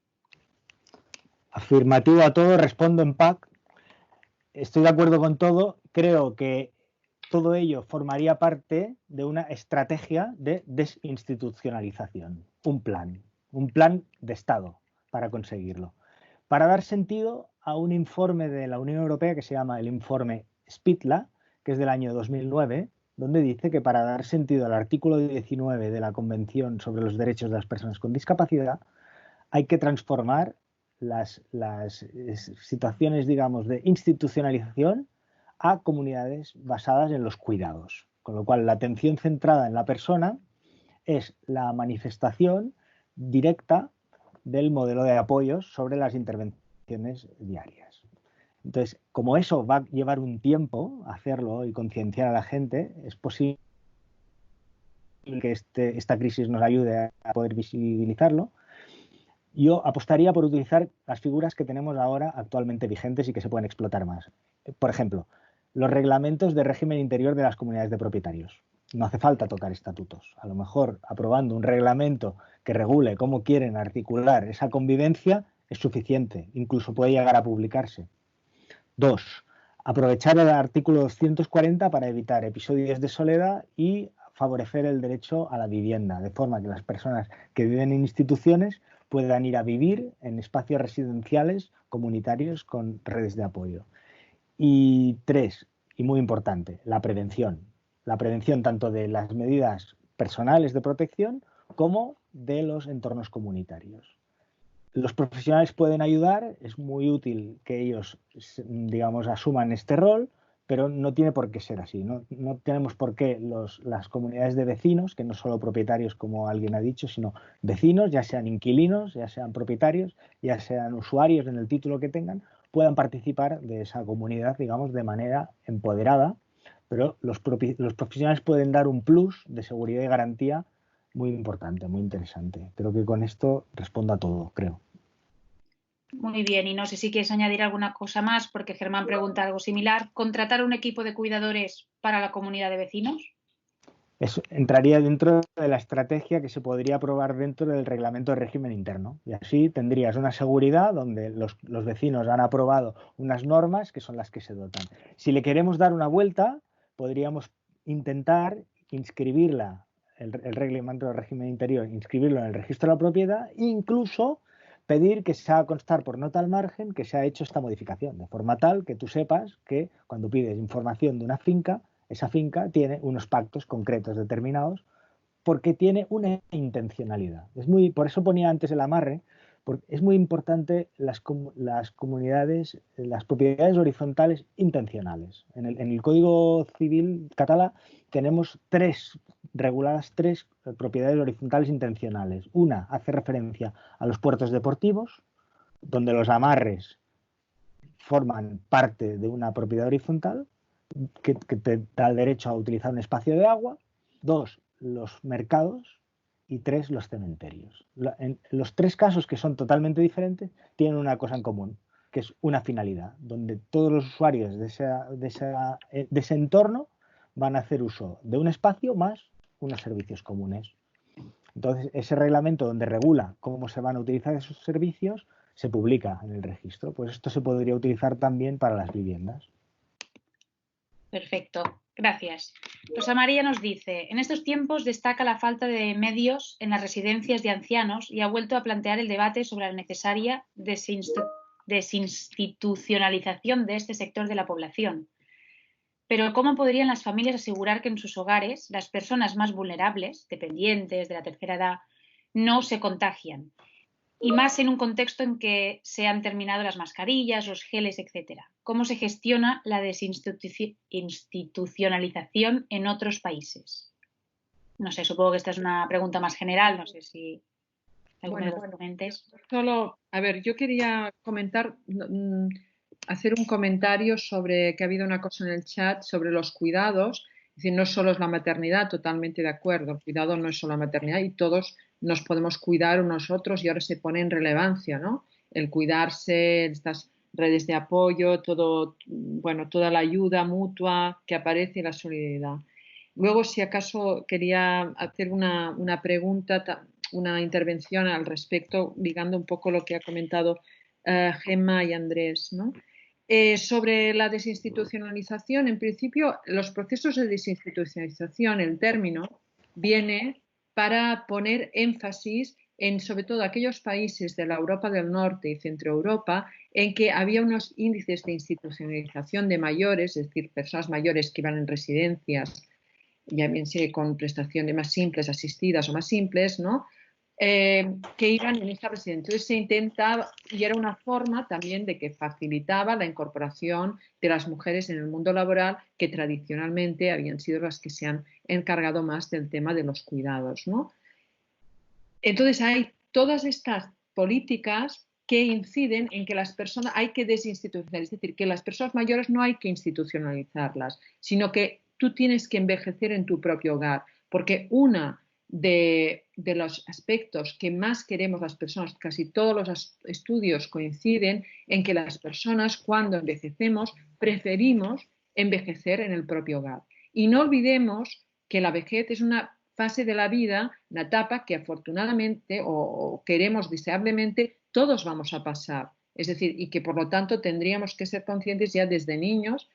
Speaker 3: Afirmativo a todo, respondo en PAC. Estoy de acuerdo con todo. Creo que todo ello formaría parte de una estrategia de desinstitucionalización, un plan de Estado para conseguirlo. Para dar sentido a un informe de la Unión Europea que se llama el informe Spitla, que es del año 2009, donde dice que para dar sentido al artículo 19 de la Convención sobre los Derechos de las Personas con Discapacidad, hay que transformar las situaciones, digamos, de institucionalización a comunidades basadas en los cuidados. Con lo cual, la atención centrada en la persona es la manifestación directa del modelo de apoyos sobre las intervenciones diarias. Entonces, como eso va a llevar un tiempo hacerlo y concienciar a la gente, es posible que esta crisis nos ayude a poder visibilizarlo. Yo apostaría por utilizar las figuras que tenemos ahora actualmente vigentes y que se pueden explotar más. Por ejemplo, los reglamentos de régimen interior de las comunidades de propietarios. No hace falta tocar estatutos. A lo mejor aprobando un reglamento que regule cómo quieren articular esa convivencia es suficiente. Incluso puede llegar a publicarse. 2. Aprovechar el artículo 240 para evitar episodios de soledad y favorecer el derecho a la vivienda, de forma que las personas que viven en instituciones puedan ir a vivir en espacios residenciales comunitarios con redes de apoyo. Y 3, y muy importante, la prevención. La prevención tanto de las medidas personales de protección como de los entornos comunitarios. Los profesionales pueden ayudar, es muy útil que ellos, digamos, asuman este rol, pero no tiene por qué ser así. No tenemos por qué las comunidades de vecinos, que no solo propietarios como alguien ha dicho, sino vecinos, ya sean inquilinos, ya sean propietarios, ya sean usuarios en el título que tengan, puedan participar de esa comunidad, digamos, de manera empoderada, pero los profesionales pueden dar un plus de seguridad y garantía muy importante, muy interesante. Creo que con esto respondo a todo, creo.
Speaker 1: Muy bien, y no sé si quieres añadir alguna cosa más, porque Germán pregunta algo similar. ¿Contratar un equipo de cuidadores para la comunidad de vecinos?
Speaker 3: Eso entraría dentro de la estrategia que se podría aprobar dentro del reglamento de régimen interno. Y así tendrías una seguridad donde los vecinos han aprobado unas normas que son las que se dotan. Si le queremos dar una vuelta, podríamos intentar inscribirla, el reglamento de régimen interior, inscribirlo en el registro de la propiedad e incluso pedir que se haga constar por nota al margen que se ha hecho esta modificación, de forma tal que tú sepas que cuando pides información de una finca, esa finca tiene unos pactos concretos determinados porque tiene una intencionalidad. Por eso ponía antes el amarre, porque es muy importante las comunidades, las propiedades horizontales intencionales. En el Código Civil catalán tenemos reguladas tres propiedades horizontales intencionales. Una hace referencia a los puertos deportivos, donde los amarres forman parte de una propiedad horizontal que te da el derecho a utilizar un espacio de agua. 2, los mercados, y 3 los cementerios. En los 3 casos, que son totalmente diferentes, tienen una cosa en común, que es una finalidad, donde todos los usuarios de ese entorno van a hacer uso de un espacio más unos servicios comunes. Entonces, ese reglamento donde regula cómo se van a utilizar esos servicios se publica en el registro. Pues esto se podría utilizar también para las viviendas.
Speaker 1: Perfecto, gracias. Rosa María nos dice, en estos tiempos destaca la falta de medios en las residencias de ancianos y ha vuelto a plantear el debate sobre la necesaria desinstitucionalización de este sector de la población. Pero ¿cómo podrían las familias asegurar que en sus hogares las personas más vulnerables, dependientes de la tercera edad, no se contagian? Y más en un contexto en que se han terminado las mascarillas, los geles, etcétera. ¿Cómo se gestiona la desinstitucionalización en otros países? No sé, supongo que esta es una pregunta más general, no sé si alguno de los ponentes.
Speaker 2: Solo, a ver, yo quería comentar, hacer un comentario sobre que ha habido una cosa en el chat sobre los cuidados. Es decir, no solo es la maternidad, totalmente de acuerdo. El cuidado no es solo la maternidad y todos nos podemos cuidar unos otros y ahora se pone en relevancia, ¿no? El cuidarse, estas redes de apoyo, todo, bueno, toda la ayuda mutua que aparece y la solidaridad. Luego, si acaso quería hacer una pregunta, una intervención al respecto, ligando un poco lo que ha comentado Gemma y Andrés, ¿no? Sobre la desinstitucionalización, en principio, los procesos de desinstitucionalización, el término, viene para poner énfasis en, sobre todo, aquellos países de la Europa del Norte y Centroeuropa en que había unos índices de institucionalización de mayores, es decir, personas mayores que iban en residencias, ya bien sea con prestaciones más simples, asistidas o más simples, ¿no? Que iban en esta residencia. Entonces se intentaba, y era una forma también de que facilitaba la incorporación de las mujeres en el mundo laboral, que tradicionalmente habían sido las que se han encargado más del tema de los cuidados, ¿no? Entonces hay todas estas políticas que inciden en que las personas hay que desinstitucionalizar, es decir, que las personas mayores no hay que institucionalizarlas, sino que tú tienes que envejecer en tu propio hogar, porque una de los aspectos que más queremos las personas, casi todos los estudios coinciden en que las personas cuando envejecemos preferimos envejecer en el propio hogar. Y no olvidemos que la vejez es una fase de la vida, una etapa que afortunadamente o queremos deseablemente todos vamos a pasar. Es decir, y que por lo tanto tendríamos que ser conscientes ya desde niños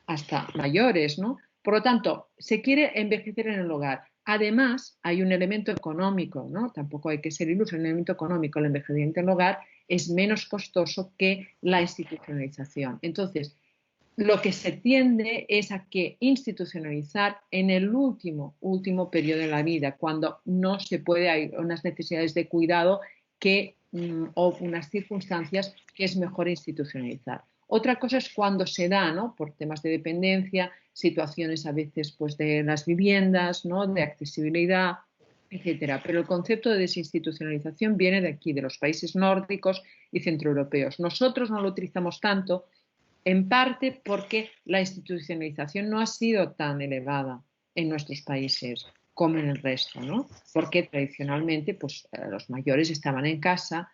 Speaker 2: hasta mayores, ¿no? Por lo tanto, se quiere envejecer en el hogar. Además, hay un elemento económico, ¿no? Tampoco hay que ser iluso, el elemento económico, el envejecimiento en el hogar es menos costoso que la institucionalización. Entonces, lo que se tiende es a que institucionalizar en el último periodo de la vida, cuando no se puede, hay unas necesidades de cuidado o unas circunstancias que es mejor institucionalizar. Otra cosa es cuando se da, ¿no? Por temas de dependencia, situaciones a veces pues, de las viviendas, ¿no? De accesibilidad, etcétera. Pero el concepto de desinstitucionalización viene de aquí, de los países nórdicos y centroeuropeos. Nosotros no lo utilizamos tanto, en parte porque la institucionalización no ha sido tan elevada en nuestros países como en el resto, ¿no? Porque tradicionalmente pues, los mayores estaban en casa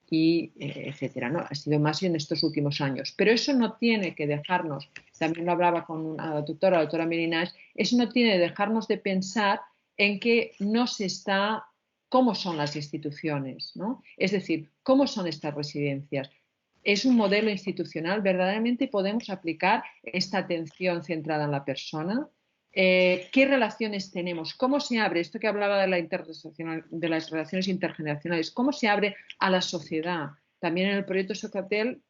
Speaker 2: y etcétera, ¿no? Ha sido más en estos últimos años. Pero eso no tiene que dejarnos, también lo hablaba con una doctora, la doctora Merinach, eso no tiene que dejarnos de pensar en que no se está, cómo son las instituciones, ¿no? Es decir, cómo son estas residencias. ¿Es un modelo institucional? ¿Verdaderamente podemos aplicar esta atención centrada en la persona? ¿Qué relaciones tenemos? ¿Cómo se abre esto que hablaba de las relaciones intergeneracionales? ¿Cómo se abre a la sociedad? También en el proyecto Socatel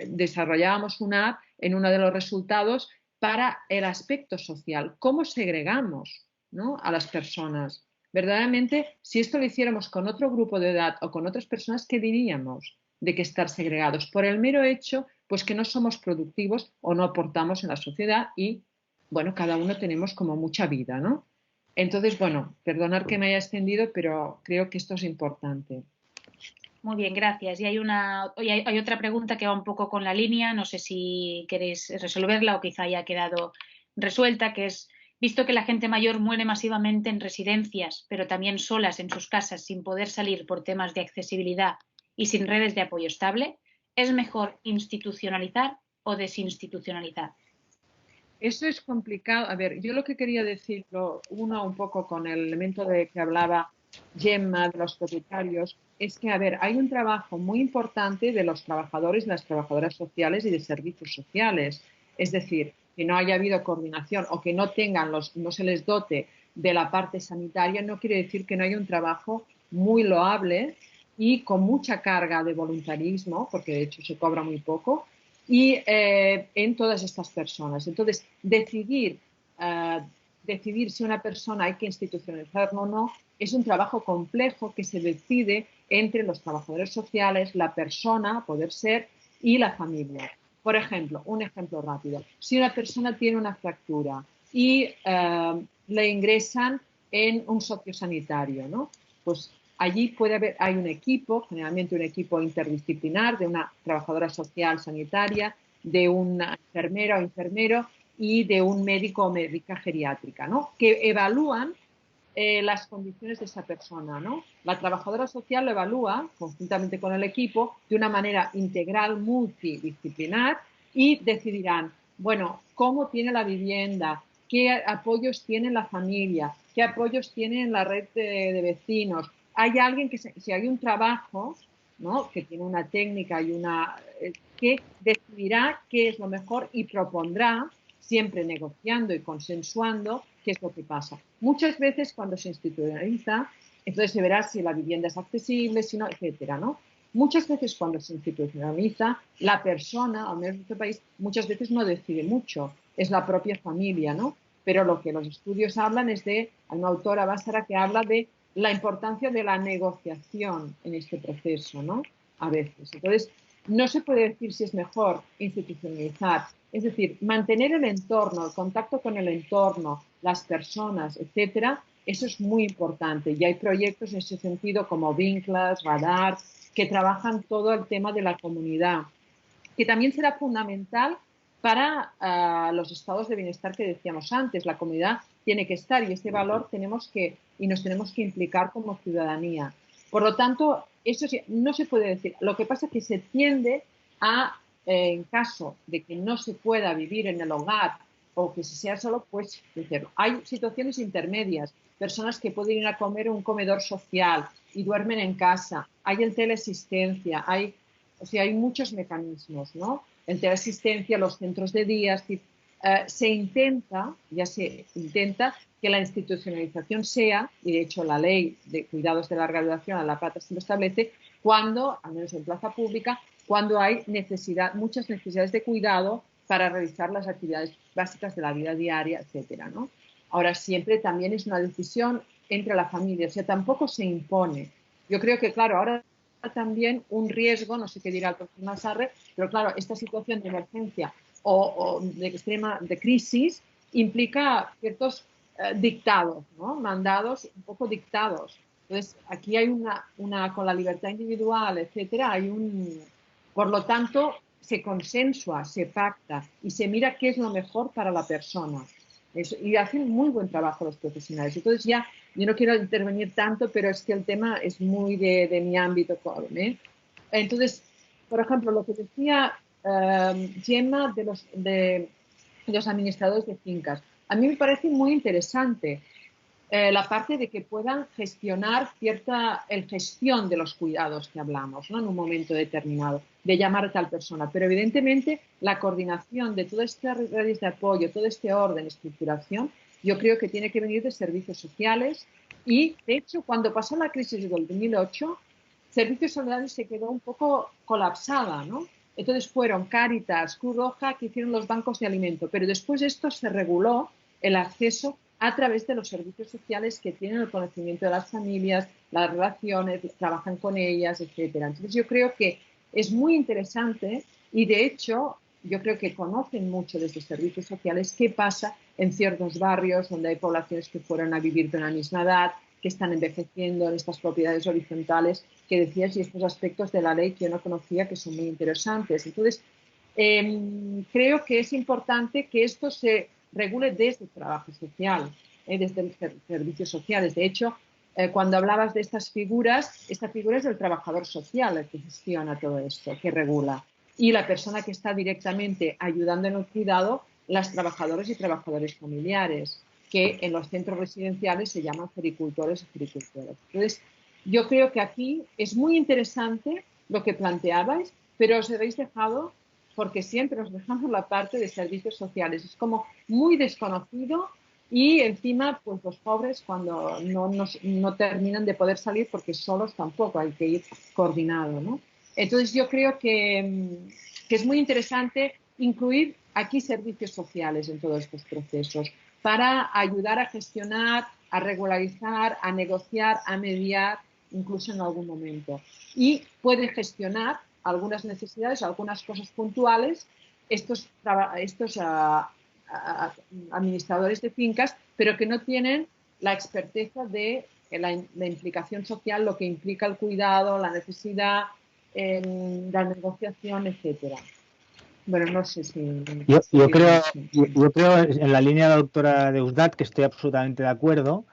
Speaker 2: desarrollábamos una app en uno de los resultados para el aspecto social. ¿Cómo segregamos, ¿no? a las personas? Verdaderamente, si esto lo hiciéramos con otro grupo de edad o con otras personas, ¿qué diríamos de que estar segregados? Por el mero hecho, pues que no somos productivos o no aportamos en la sociedad y bueno, cada uno tenemos como mucha vida, ¿no? Entonces, bueno, perdonar que me haya extendido, pero creo que esto es importante.
Speaker 1: Muy bien, gracias. Y hay otra pregunta que va un poco con la línea, no sé si queréis resolverla o quizá haya quedado resuelta, que es Visto que la gente mayor muere masivamente en residencias, pero también solas en sus casas sin poder salir por temas de accesibilidad y sin redes de apoyo estable, ¿es mejor institucionalizar o desinstitucionalizar?
Speaker 2: Eso es complicado. A ver, yo lo que quería decirlo, uno un poco con el elemento de que hablaba Gemma, de los propietarios, es que, a ver, hay un trabajo muy importante de los trabajadores y las trabajadoras sociales y de servicios sociales. Es decir, que no haya habido coordinación o que no tengan no se les dote de la parte sanitaria, no quiere decir que no haya un trabajo muy loable y con mucha carga de voluntarismo, porque de hecho se cobra muy poco, y en todas estas personas. Entonces, decidir si una persona hay que institucionalizarla o no es un trabajo complejo que se decide entre los trabajadores sociales, la persona, a poder ser, y la familia. Por ejemplo, un ejemplo rápido. Si una persona tiene una fractura y le ingresan en un sociosanitario, ¿no? Pues allí hay un equipo, generalmente un equipo interdisciplinar, de una trabajadora social sanitaria, de una enfermera o enfermero y de un médico o médica geriátrica, ¿no? Que evalúan las condiciones de esa persona, ¿no? La trabajadora social lo evalúa conjuntamente con el equipo de una manera integral, multidisciplinar, y decidirán, bueno, cómo tiene la vivienda, qué apoyos tiene la familia, qué apoyos tiene en la red de vecinos. Hay alguien si hay un trabajo, ¿no?, que tiene una técnica y que decidirá qué es lo mejor y propondrá, siempre negociando y consensuando, qué es lo que pasa. Muchas veces cuando se institucionaliza, entonces se verá si la vivienda es accesible, si no, etcétera, ¿no? Muchas veces cuando se institucionaliza, la persona, al menos en este país, muchas veces no decide mucho, es la propia familia, ¿no? Pero lo que los estudios hablan es hay una autora bárbara que habla de la importancia de la negociación en este proceso, ¿no? A veces. Entonces, no se puede decir si es mejor institucionalizar. Es decir, mantener el entorno, el contacto con el entorno, las personas, etcétera, eso es muy importante. Y hay proyectos en ese sentido como Vinclas, Radar, que trabajan todo el tema de la comunidad, que también será fundamental para los estados de bienestar que decíamos antes. La comunidad tiene que estar y este valor nos tenemos que implicar como ciudadanía. Por lo tanto, eso sí, no se puede decir. Lo que pasa es que se tiende en caso de que no se pueda vivir en el hogar o que se sea solo, pues hay situaciones intermedias, personas que pueden ir a comer en un comedor social y duermen en casa, hay el teleasistencia, hay muchos mecanismos, ¿no? El teleasistencia, los centros de día, se intenta que la institucionalización sea, y de hecho la ley de cuidados de larga duración a la plata se lo establece, cuando, al menos en plaza pública, cuando hay muchas necesidades de cuidado para realizar las actividades básicas de la vida diaria, etcétera, ¿no? Ahora, siempre también es una decisión entre la familia, o sea, tampoco se impone. Yo creo que, claro, ahora también un riesgo, no sé qué dirá el profesor Nassarre, pero claro, esta situación de emergencia o de crisis implica ciertos dictados, ¿no? Mandados un poco dictados. Entonces, aquí hay con la libertad individual, etcétera, por lo tanto, se consensua, se pacta y se mira qué es lo mejor para la persona. Y hacen muy buen trabajo los profesionales. Entonces ya, yo no quiero intervenir tanto, pero es que el tema es muy de mi ámbito, ¿eh? Entonces, por ejemplo, lo que decía Gemma de los administradores de fincas, a mí me parece muy interesante la parte de que puedan gestionar gestión de los cuidados que hablamos, ¿no?, en un momento determinado, de llamar a tal persona. Pero evidentemente la coordinación de todas estas redes de apoyo, todo este orden, estructuración, yo creo que tiene que venir de servicios sociales y, de hecho, cuando pasó la crisis del 2008, Servicios Sociales se quedó un poco colapsada, ¿no? Entonces fueron Cáritas, Cruz Roja, que hicieron los bancos de alimento, pero después de esto se reguló el acceso a través de los servicios sociales que tienen el conocimiento de las familias, las relaciones, trabajan con ellas, etcétera. Entonces yo creo que es muy interesante y de hecho yo creo que conocen mucho desde servicios sociales qué pasa en ciertos barrios donde hay poblaciones que fueron a vivir de una misma edad, que están envejeciendo en estas propiedades horizontales que decías y estos aspectos de la ley que yo no conocía que son muy interesantes. Entonces, creo que es importante que esto se regule desde el trabajo social, desde los servicios sociales. De hecho, cuando hablabas de estas figuras, esta figura es del trabajador social el que gestiona todo esto, que regula. Y la persona que está directamente ayudando en el cuidado, las trabajadoras y trabajadores familiares, que en los centros residenciales se llaman gericultores y gericultoras. Entonces, yo creo que aquí es muy interesante lo que planteabais, pero os habéis dejado, porque siempre os dejamos la parte de servicios sociales. Es como muy desconocido y encima, pues los pobres cuando no terminan de poder salir porque solos tampoco, hay que ir coordinado, ¿no? Entonces yo creo que es muy interesante incluir aquí servicios sociales en todos estos procesos para ayudar a gestionar, a regularizar, a negociar, a mediar, incluso en algún momento. Y puede gestionar algunas necesidades, algunas cosas puntuales, estos administradores de fincas, pero que no tienen la experteza de la implicación social, lo que implica el cuidado, la necesidad, la negociación, etcétera. Bueno, no sé si...
Speaker 3: Yo creo en la línea de la doctora Deusdat que estoy absolutamente de acuerdo,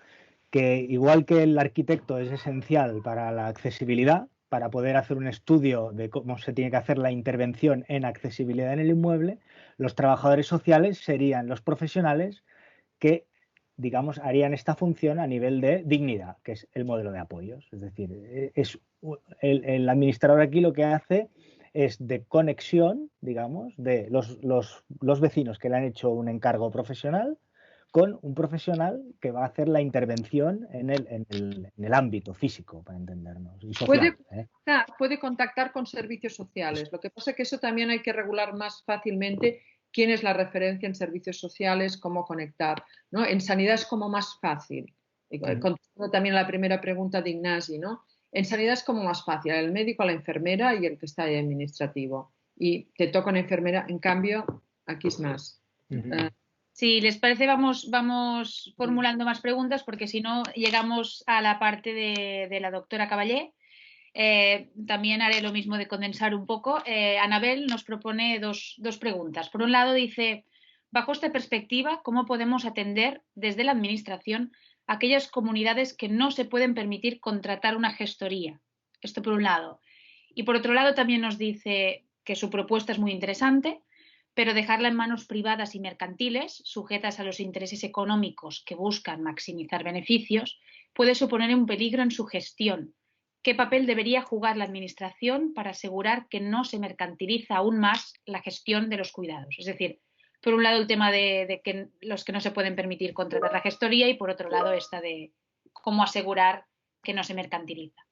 Speaker 3: que igual que el arquitecto es esencial para la accesibilidad, para poder hacer un estudio de cómo se tiene que hacer la intervención en accesibilidad en el inmueble, los trabajadores sociales serían los profesionales que, digamos, harían esta función a nivel de dignidad, que es el modelo de apoyos. Es decir, el administrador aquí lo que hace es de conexión, digamos, de los vecinos que le han hecho un encargo profesional con un profesional que va a hacer la intervención en el ámbito físico, para entendernos, y social.
Speaker 2: Puede contactar con servicios sociales. Lo que pasa es que eso también hay que regular más fácilmente quién es la referencia en servicios sociales, cómo conectar, ¿no? En sanidad es como más fácil. Contestando también a la primera pregunta de Ignasi, ¿no? En sanidad es como más fácil, el médico, la enfermera y el que está ahí administrativo. Y te toca una enfermera, en cambio, aquí es más.
Speaker 1: Si les parece, vamos formulando más preguntas, porque si no llegamos a la parte de la doctora Caballé. También haré lo mismo de condensar un poco. Anabel nos propone dos preguntas. Por un lado dice, bajo esta perspectiva, ¿cómo podemos atender desde la Administración a aquellas comunidades que no se pueden permitir contratar una gestoría? Esto por un lado. Y por otro lado también nos dice que su propuesta es muy interesante, pero dejarla en manos privadas y mercantiles, sujetas a los intereses económicos que buscan maximizar beneficios, puede suponer un peligro en su gestión. ¿Qué papel debería jugar la Administración para asegurar que no se mercantiliza aún más la gestión de los cuidados? Es decir, por un lado el tema de que los que no se pueden permitir contratar la gestoría y por otro lado esta de cómo asegurar que no se mercantiliza.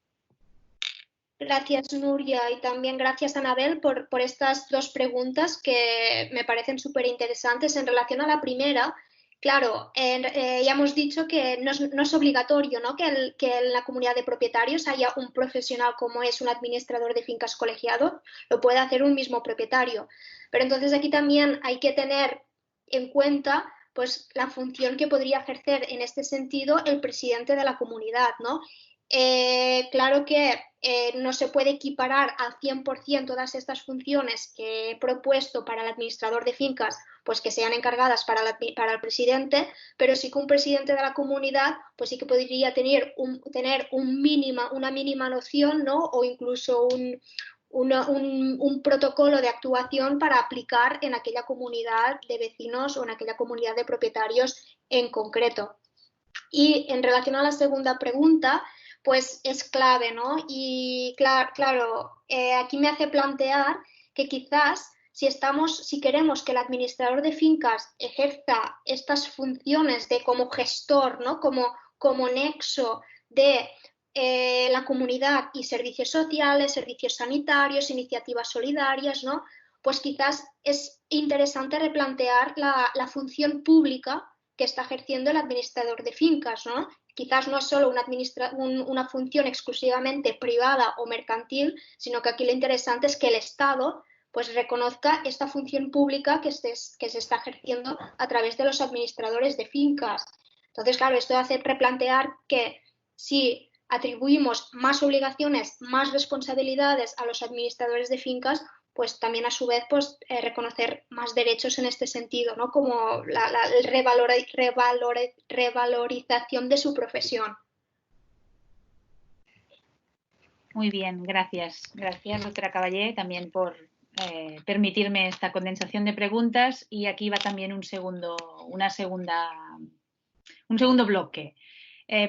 Speaker 4: Gracias, Nuria, y también gracias, Anabel, por estas dos preguntas que me parecen súper interesantes. En relación a la primera, claro, ya hemos dicho que no es obligatorio, ¿no? que en la comunidad de propietarios haya un profesional como es un administrador de fincas colegiado, lo puede hacer un mismo propietario. Pero entonces aquí también hay que tener en cuenta pues, la función que podría ejercer en este sentido el presidente de la comunidad, ¿no? Claro que no se puede equiparar al 100% todas estas funciones que he propuesto para el administrador de fincas, pues que sean encargadas para el presidente, pero sí que un presidente de la comunidad pues sí que podría tener una mínima noción, ¿no? O incluso un protocolo de actuación para aplicar en aquella comunidad de vecinos o en aquella comunidad de propietarios en concreto. Y en relación a la segunda pregunta, pues es clave, ¿no? Y claro, aquí me hace plantear que quizás si queremos que el administrador de fincas ejerza estas funciones de como gestor, ¿no? Como nexo de la comunidad y servicios sociales, servicios sanitarios, iniciativas solidarias, ¿no? Pues quizás es interesante replantear la función pública que está ejerciendo el administrador de fincas, ¿no? Quizás no es solo una función exclusivamente privada o mercantil, sino que aquí lo interesante es que el Estado pues, reconozca esta función pública que se está ejerciendo a través de los administradores de fincas. Entonces, claro, esto hace replantear que si atribuimos más obligaciones, más responsabilidades a los administradores de fincas, pues también a su vez pues, reconocer más derechos en este sentido, ¿no? Como la revalorización de su profesión.
Speaker 1: Muy bien, gracias. Gracias, doctora Caballé, también por permitirme esta condensación de preguntas. Y aquí va también un segundo bloque.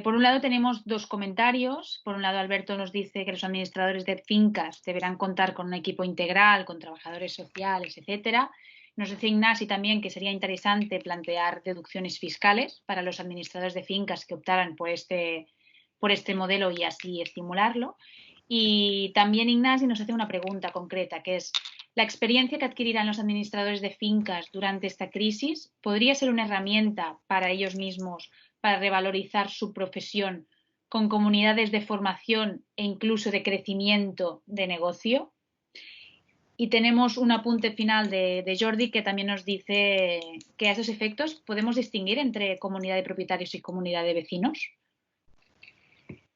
Speaker 1: Por un lado tenemos dos comentarios. Por un lado, Alberto nos dice que los administradores de fincas deberán contar con un equipo integral, con trabajadores sociales, etcétera. Nos dice Ignasi también que sería interesante plantear deducciones fiscales para los administradores de fincas que optaran por este modelo y así estimularlo. Y también Ignasi nos hace una pregunta concreta, que es: ¿la experiencia que adquirirán los administradores de fincas durante esta crisis podría ser una herramienta para ellos mismos para revalorizar su profesión con comunidades de formación e incluso de crecimiento de negocio? Y tenemos un apunte final de Jordi que también nos dice que a esos efectos podemos distinguir entre comunidad de propietarios y comunidad de vecinos.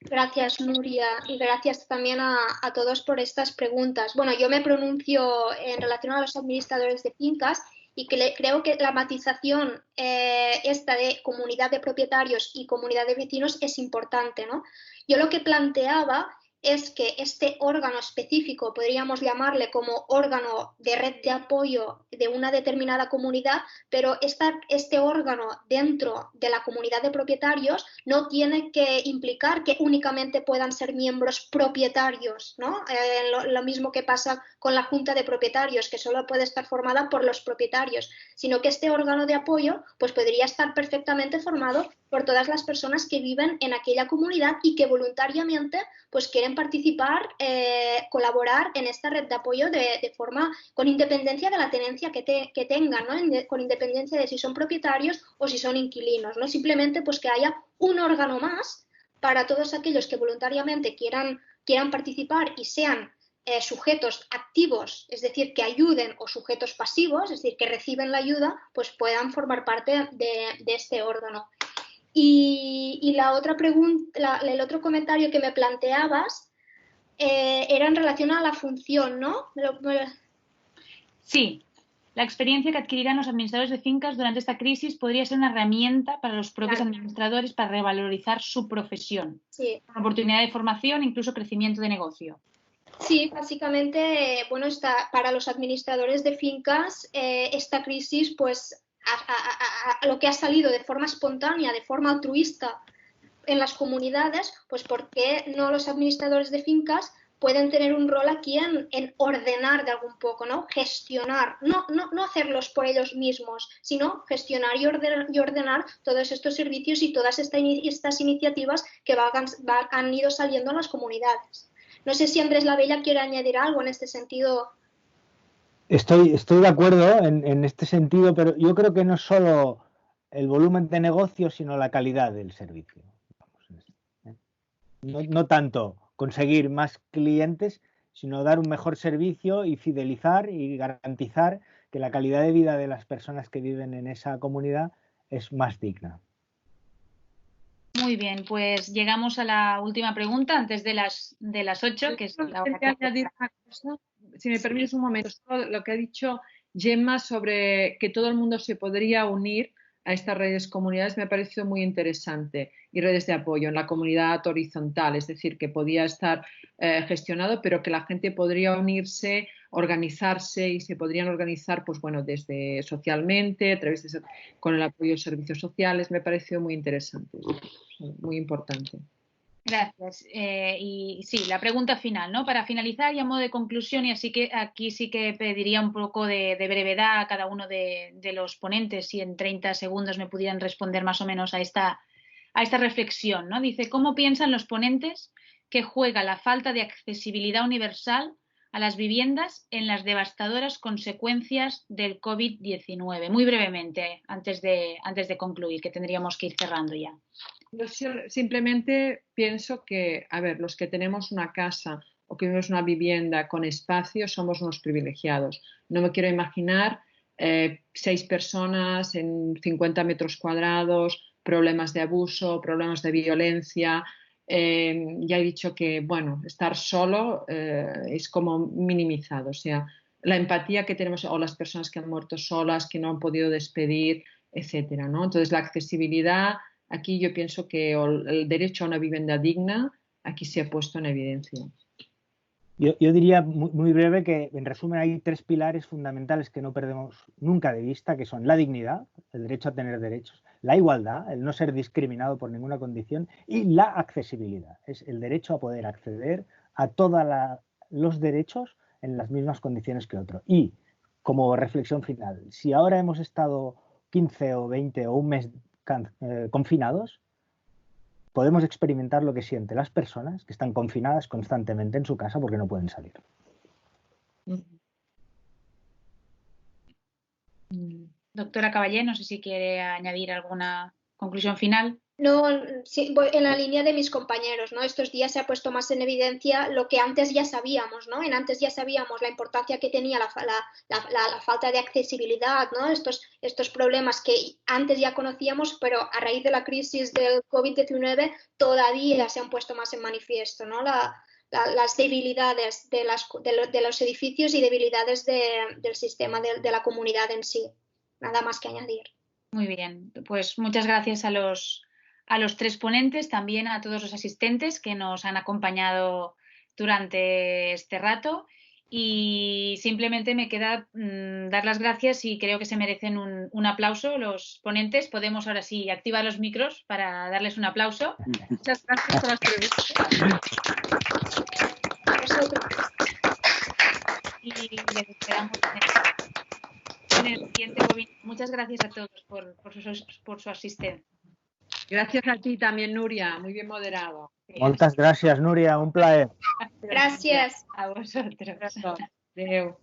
Speaker 4: Gracias, Nuria, y gracias también a todos por estas preguntas. Bueno, yo me pronuncio en relación a los administradores de fincas y creo que la matización esta de comunidad de propietarios y comunidad de vecinos es importante, ¿no? Yo lo que planteaba es que este órgano específico, podríamos llamarle como órgano de red de apoyo de una determinada comunidad, pero este órgano dentro de la comunidad de propietarios no tiene que implicar que únicamente puedan ser miembros propietarios, ¿no? Lo mismo que pasa con la junta de propietarios, que solo puede estar formada por los propietarios, sino que este órgano de apoyo pues podría estar perfectamente formado por todas las personas que viven en aquella comunidad y que voluntariamente pues quieren participar, colaborar en esta red de apoyo de forma con independencia de la tenencia que tengan, ¿no? Con independencia de si son propietarios o si son inquilinos, ¿no? Simplemente pues que haya un órgano más para todos aquellos que voluntariamente quieran participar y sean sujetos activos, es decir, que ayuden, o sujetos pasivos, es decir, que reciben la ayuda, pues puedan formar parte de este órgano. Y la otra pregunta, el otro comentario que me planteabas era en relación a la función, ¿no?
Speaker 1: Sí, la experiencia que adquirirán los administradores de fincas durante esta crisis podría ser una herramienta para los propios administradores para revalorizar su profesión.
Speaker 4: Sí.
Speaker 1: Oportunidad de formación, incluso crecimiento de negocio.
Speaker 4: Sí, básicamente, bueno, para los administradores de fincas, esta crisis, pues, a lo que ha salido de forma espontánea, de forma altruista en las comunidades, pues ¿por qué no los administradores de fincas pueden tener un rol aquí en ordenar de algún poco, ¿no? Gestionar, no hacerlos por ellos mismos, sino gestionar y ordenar todos estos servicios y todas estas iniciativas que han ido saliendo en las comunidades. No sé si Andrés Labella quiere añadir algo en este sentido.
Speaker 3: Estoy de acuerdo en este sentido, pero yo creo que no es solo el volumen de negocio, sino la calidad del servicio. No tanto conseguir más clientes, sino dar un mejor servicio y fidelizar y garantizar que la calidad de vida de las personas que viven en esa comunidad es más digna.
Speaker 1: Muy bien, pues llegamos a la última pregunta antes de las 8, que es la hora.
Speaker 2: Quería añadir una cosa, si me permites un momento, lo que ha dicho Gemma sobre que todo el mundo se podría unir a estas redes comunidades me ha parecido muy interesante, y redes de apoyo en la comunidad horizontal, es decir, que podía estar gestionado, pero que la gente podría unirse, organizarse, y se podrían organizar, pues bueno, desde socialmente, a través con el apoyo de servicios sociales. Me ha parecido muy interesante, muy importante.
Speaker 1: Gracias. Y sí, la pregunta final, ¿no? Para finalizar y a modo de conclusión, y así que aquí sí que pediría un poco de brevedad a cada uno de los ponentes, si en 30 segundos me pudieran responder más o menos a esta reflexión, ¿no? Dice: ¿cómo piensan los ponentes que juega la falta de accesibilidad universal a las viviendas en las devastadoras consecuencias del COVID-19? Muy brevemente, antes de concluir, que tendríamos que ir cerrando ya.
Speaker 2: Yo simplemente pienso que, a ver, los que tenemos una casa o que vivimos una vivienda con espacio somos unos privilegiados. No me quiero imaginar 6 personas en 50 metros cuadrados, problemas de abuso, problemas de violencia. Ya he dicho que, bueno, estar solo es como minimizado. O sea, la empatía que tenemos, o las personas que han muerto solas, que no han podido despedir, etcétera, ¿no? Entonces, la accesibilidad, aquí yo pienso que el derecho a una vivienda digna, aquí se ha puesto en evidencia.
Speaker 3: Yo diría muy breve que, en resumen, hay 3 pilares fundamentales que no perdemos nunca de vista, que son la dignidad, el derecho a tener derechos, la igualdad, el no ser discriminado por ninguna condición, y la accesibilidad, es el derecho a poder acceder a todos los derechos en las mismas condiciones que otro. Y, como reflexión final, si ahora hemos estado 15 o 20 o un mes confinados, podemos experimentar lo que sienten las personas que están confinadas constantemente en su casa porque no pueden salir.
Speaker 1: Doctora Caballé, no sé si quiere añadir alguna conclusión final.
Speaker 4: No, sí, voy en la línea de mis compañeros, ¿no? Estos días se ha puesto más en evidencia lo que antes ya sabíamos, ¿no? Antes ya sabíamos la importancia que tenía la falta de accesibilidad, ¿no? Estos problemas que antes ya conocíamos, pero a raíz de la crisis del COVID-19 todavía se han puesto más en manifiesto, ¿no? Las debilidades de los edificios y debilidades del sistema de la comunidad en sí. Nada más que añadir.
Speaker 1: Muy bien, pues muchas gracias a los 3 ponentes, también a todos los asistentes que nos han acompañado durante este rato, y simplemente me queda dar las gracias, y creo que se merecen un aplauso los ponentes. Podemos ahora sí activar los micros para darles un aplauso. Muchas gracias por las preguntas. Y les esperamos en el siguiente webinar. Muchas gracias a todos por su asistencia.
Speaker 2: Gracias a ti también, Nuria, muy bien moderado.
Speaker 3: Muchas gracias, Nuria, un placer.
Speaker 4: Gracias.
Speaker 1: A vosotros.
Speaker 2: Adeu.